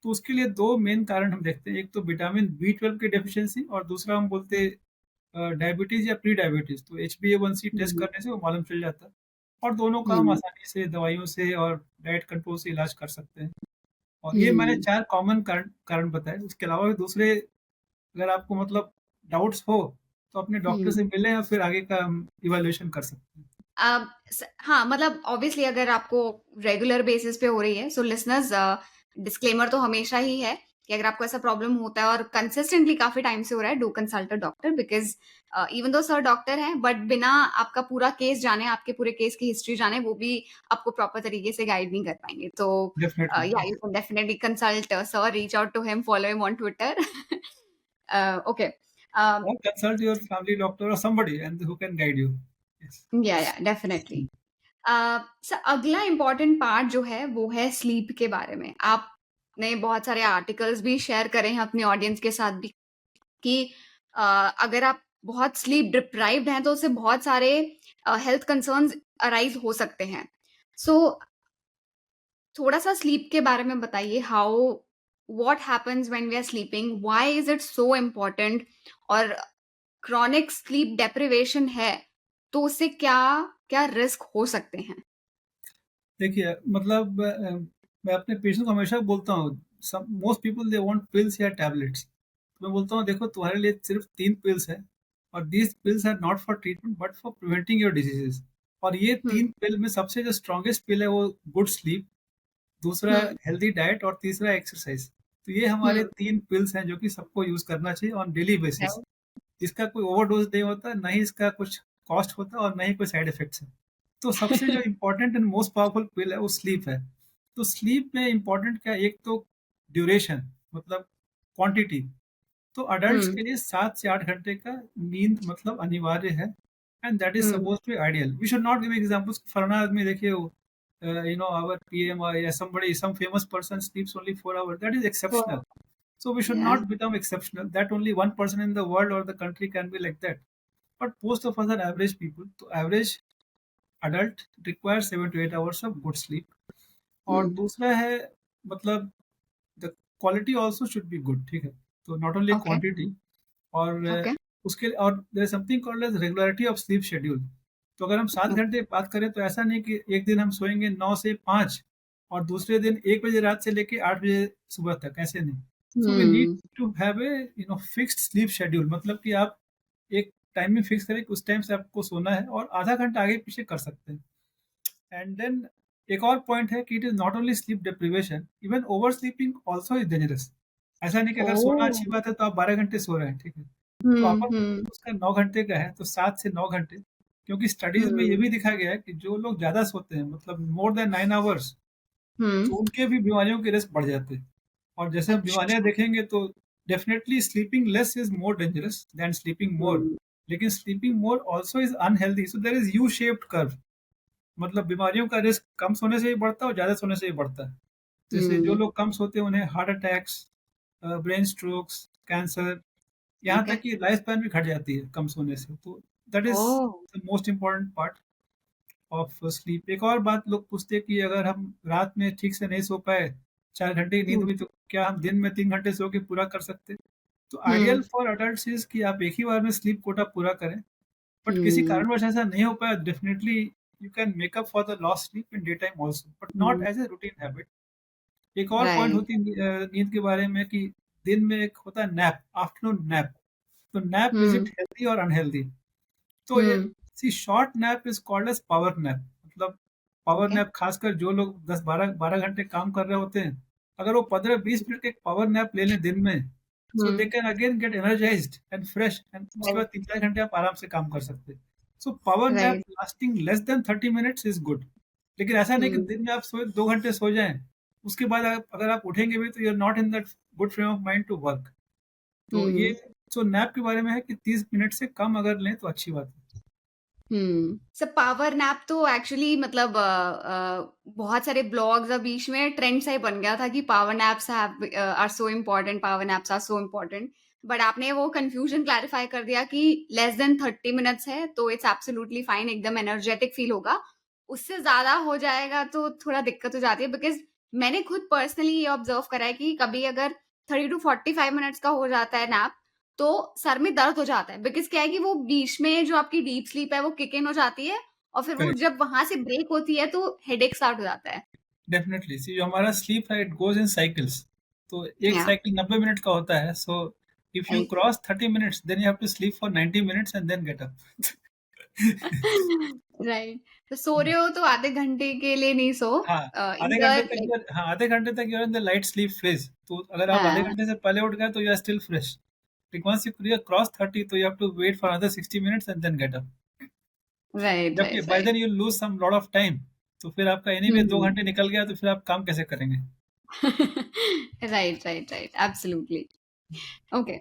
तो उसके लिए 2 मेन कारण हम देखते हैं। एक तो विटामिन बी 12 की डेफिशिएंसी, और दूसरा हम बोलते हैं डायबिटीज़ या प्री डायबिटीज़। तो एचबीए1सी टेस्ट Hmm. करने से वो मालूम चल जाता है, और दोनों का हम Hmm. आसानी से दवाइयों से और डाइट कंट्रोल से इलाज कर सकते हैं। और ये मैंने Hmm. 4 कॉमन कारण कारण बताए। उसके अलावा भी दूसरे, अगर आपको मतलब डाउट्स हो, तो अपने डॉक्टर Hmm. से मिलें और फिर आगे का हम इवैल्यूएशन कर सकते हैं। हाँ, मतलब ऑब्वियसली अगर आपको रेगुलर बेसिस पे हो रही है, सो लिसनर्स डिस्क्लेमर तो हमेशा ही है कि अगर आपको ऐसा प्रॉब्लम होता है और कंसिस्टेंटली काफ़ी टाइम से हो रहा है, do consult a doctor because even though sir doctor हैं, बट बिना आपका पूरा केस जाने, आपके पूरे केस की हिस्ट्री जाने, वो भी आपको प्रॉपर तरीके से गाइड नहीं कर पाएँगे। तो डेफ़िनिटली, या you yes. Can definitely consult sir, reach out to him, follow him on Twitter. Okay. Uh, Or consult your family doctor or somebody and who can guide you. Yes. या definitely. अगला important part जो है वो है sleep के बारे में। आपने बहुत सारे आर्टिकल्स भी शेयर करे हैं अपनी ऑडियंस के साथ भी कि अ, अगर आप बहुत स्लीप डिप्राइव्ड हैं तो उससे बहुत सारे हेल्थ कंसर्न्स अराइज हो सकते हैं। सो थोड़ा-सा स्लीप के बारे में बताइए, how what happens when we are sleeping? Why is it so important? और क्रॉनिक स्लीप डेप्रिवेशन है, तो उससे क्या क्या रिस्क हो सकते हैं? देखिए, मतलब मैं अपने पेशेंट को हमेशा बोलता हूँ, some most people they want pills या टैबलेट्स। तो मैं बोलता हूँ, देखो तुम्हारे लिए सिर्फ़ 3 पिल्स हैं, और these pills are not for treatment but for preventing your diseases. और ये हुँ, 3 पिल में सबसे जो स्ट्रॉन्गेस्ट पिल है वो गुड स्लीप, दूसरा हुँ, हेल्दी डाइट, और तीसरा एक्सरसाइज़। तो ये हुँ। हमारे 3 पिल्स हैं जो कि सबको यूज़ करना चाहिए ऑन डेली बेसिस। राइट। इसका कोई ओवरडोज़ नहीं होता, ना ही इसका कुछ कॉस्ट होता है, और ना ही कोई साइड इफ़ेक्ट्स हैं। तो सबसे जो इम्पोर्टेंट एंड मोस्ट पावरफुल पिल है वो स्लीप है। तो स्लीप में इम्पोर्टेंट क्या है, एक तो ड्यूरेशन, मतलब क्वांटिटी। तो अडल्ट्स हुँ, के लिए 7 से 8 घंटे का नींद मतलब अनिवार्य है, and that is um. Supposed to be ideal. We should not give examples, फलाना आदमी देखिए वो आवर पीएम और या somebody, some famous person sleeps only 4 hours, that is exceptional. So we should या not become exceptional that only one person in the world or the country can be like that. But most of us are average people. So average adult requires 7 to 8 hours of good sleep. और हुँ, दूसरा है, मतलब the quality also should be good, ठीक है? तो not only okay, quantity, और okay. उसके, और there is something called as regularity of sleep schedule. तो अगर हम 7 घंटे बात करें, तो ऐसा नहीं कि एक दिन हम सोएंगे 9 से 5, और दूसरे दिन 1 बजे रात से लेके 8 बजे सुबह तक, ऐसे नहीं। So we need um, to have a fixed sleep schedule, मतलब कि आप एक टाइमिंग फिक्स करें कि उस टाइम से आपको सोना है, और आधा घंटा आगे पीछे कर सकते हैं। एंड देन एक और पॉइंट है कि it is not only sleep deprivation, even over sleeping also is dangerous. ऐसा नहीं कि अगर सोना ओह! अच्छी बात है तो आप 12 घंटे सो रहे हैं, ठीक है? हुँ, प्रॉपर हुँ, उसका 9 घंटे का है, तो 7 से 9 घंटे, क्योंकि स्टडीज में ये हुँ, भी देखा गया है कि जो लोग ज्यादा सोते हैं, मतलब मोर देन 9 आवर्स, हुँ। तो उनके भी बीमारियों के रिस्क बढ़ जाते हैं। और जैसे हम बीमारियां अच्छा। देखेंगे, तो definitely sleeping less is more dangerous than sleeping more, um, लेकिन sleeping more also is unhealthy, so there is U shaped curve. मतलब बीमारियों का रिस्क कम सोने से ही बढ़ता है और ज़्यादा सोने से ही बढ़ता है। जैसे जो हुँ, लोग कम सोते हैं उन्हें heart attacks, brain strokes, cancer, यहाँ ओके। तक कि लाइफ स्पैन भी घट जाती है कम सोने से। तो that is oh! The most important part of sleep. एक और बात लोग पूछते हैं कि अगर हम रात में ठीक से नहीं सो पाए, 4 घंटे की नींद हुँ, भी तो क्या हम दिन में 3 घंटे सो के पूरा कर सकते? तो ideal hmm, for adults is कि आप एक ही बार में स्लीप कोटा पूरा करें। बट किसी हुँ, कारणवश ऐसा नहीं हो पाया, definitely you can make up for the lost sleep in day time also, but not hmm, as a routine habit. एक और पॉइंट राइट, होती है नींद के बारे में कि दिन में एक होता है नैप, आफ्टरनून नैप। तो nap is um, it healthy और अनहेल्दी? तो ये um, see short nap is called as power nap. मतलब पावर ओके, नैप खासकर जो लोग 10-12 घंटे काम कर रहे होते हैं, अगर वो 15-20 मिनट का एक पावर नैप ले लें दिन में, so um, they can again get energized and fresh, and उसके राइट, बाद 3-4 घंटे आप आराम से काम कर सकते हैं। So power nap right, lasting less than 30 minutes is good. लेकिन ऐसा नहीं कि हुँ, दिन में आप सोए 2 घंटे सो जाएँ, उसके बाद आप अगर आप उठेंगे भी तो you are not in that good frame of mind to work. तो ये हुँ। जो नैप के बारे में है कि 30 मिनट से कम अगर लें तो अच्छी बात है। हुँ। पावर नैप तो एक्चुअली मतलब बहुत सारे ब्लॉग्स बीच में ट्रेंड सा ही बन गया था कि power naps are so important, power naps are so important. But आपने वो कन्फ्यूजन क्लैरिफाई कर दिया कि लेस देन 30 मिनट्स है, तो इट्स एब्सोल्युटली फाइन, एकदम एनर्जेटिक फील होगा। उससे ज़्यादा हो जाएगा तो थोड़ा दिक्कत हो जाती है, बिकॉज़ मैंने खुद पर्सनली ये ऑब्ज़र्व करा है कि कभी अगर 30 टू 45 मिनट्स का हो जाता है नैप, तो सर में दर्द हो जाता है, बिकॉज़ क्या है कि वो बीच में जो आपकी डीप स्लीप है वो किक इन हो जाती है और फिर वो करेक्ट। जब वहाँ से ब्रेक होती है तो हेडेक स्टार्ट हो जाता है। डेफ़िनेटली सी जो हमारा स्लीप है इट गोज़ इन साइकिल्स। तो एक या साइकिल 90 मिनट का होता है, so if you right. Cross 30 minutes then you have to sleep for 90 minutes and then get up. Right. तो सो रहे हो तो आधे घंटे के लिए नहीं सो, हाँ, आधे घंटे ईदर तक लाइक यू आर हाँ, आधे घंटे तक you are in the light sleep phase. तो अगर आप आधे हाँ, घंटे से पहले उठ गए तो you are still fresh. Like once you cross 30 तो you have to wait for another 60 minutes and then get up. Right, जबकि right, by right. Then you lose some lot of time. तो फिर आपका एनीवे 2 हुँ। घंटे निकल गया तो फिर आप काम कैसे करेंगे? Right, right, right, absolutely. Okay,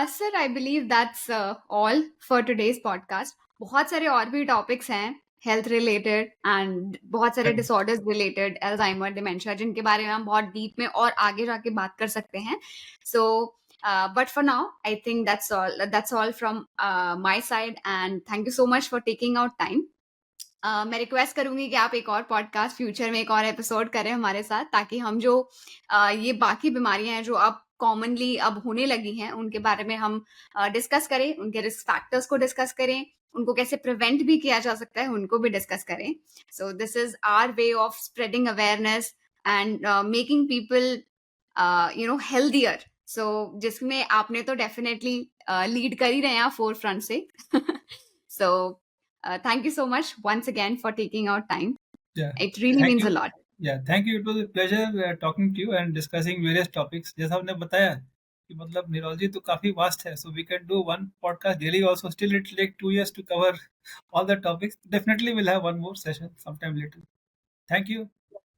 sir I believe that's all for today's podcast. बहुत सारे और भी टॉपिक्स हैं हेल्थ रिलेटेड एंड बहुत सारे correct. Disorders related, Alzheimer, dementia, जिनके बारे में हम बहुत डीप में और आगे जाके बात कर सकते हैं। So but for now I think that's all from my side and thank you so much for taking out time. मैं रिक्वेस्ट करूँगी कि आप एक और पॉडकास्ट फ्यूचर में एक और एपिसोड करें हमारे साथ, ताकि हम जो ये बाकी बीमारियाँ हैं जो अब कॉमनली अब होने लगी हैं, उनके बारे में हम डिस्कस करें, उनके रिस्क फैक्टर्स को डिस्कस करें, उनको कैसे प्रिवेंट भी किया जा सकता है, उनको भी डिस्कस करें। So this is our way of spreading awareness and making people healthier. So जिसमें आपने तो डेफिनिटली लीड कर ही रहे हैं आप फोरफ्रंट से। सो thank you so much once again for taking out time. Yeah. It really Thank means you. a lot. Thank you. It was a pleasure talking to you and discussing various topics. जैसा आपने बताया कि मतलब neurology तो काफ़ी vast है, so we can do one podcast daily also. Still it will take 2 years to cover all the topics. Definitely we'll have one more session sometime later. Thank you.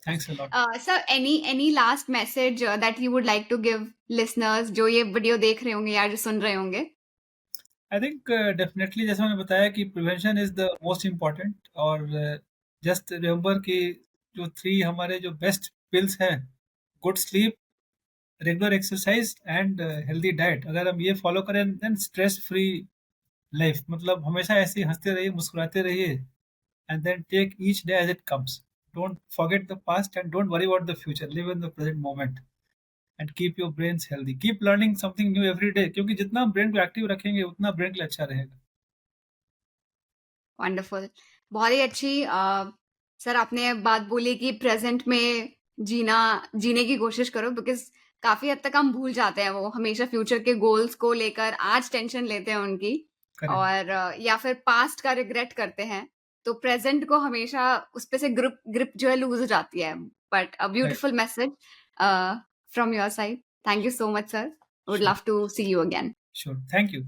Thanks a lot. Sir, any last message that you would like to give listeners जो ये video देख रहे होंगे या जो सुन रहे होंगे? I think definitely जैसे मैंने बताया कि prevention is the most important, और जस्ट रिमेंबर कि जो 3 हमारे जो बेस्ट पिल्स हैं, good sleep, regular exercise and healthy diet, अगर हम ये फॉलो करें देन स्ट्रेस फ्री लाइफ, मतलब हमेशा ऐसे ही हंसते रहिए, मुस्कुराते रहिए, and then take each day as it comes. Don't forget the past and don't worry about the future, live in the present moment and keep your brains healthy, keep learning something new every day, क्योंकि जितना हम brain को active रखेंगे उतना brain के लिए अच्छा रहेगा। वंडरफुल। बहुत ही अच्छी सर आपने बात बोली कि प्रेजेंट में जीने की कोशिश करो, बिकॉज़ काफ़ी हद तक हम भूल जाते हैं, वो हमेशा फ्यूचर के गोल्स को लेकर आज टेंशन लेते हैं उनकी, करेक्ट। और या फिर पास्ट का रिग्रेट करते हैं। तो प्रेजेंट को हमेशा उस पे से ग्रिप ग्रिप जो है लूज़ हो जाती है। But uh right. Beautiful message from your side. Thank you so much sir. Would sure. Love to see you again. Sure. Thank you.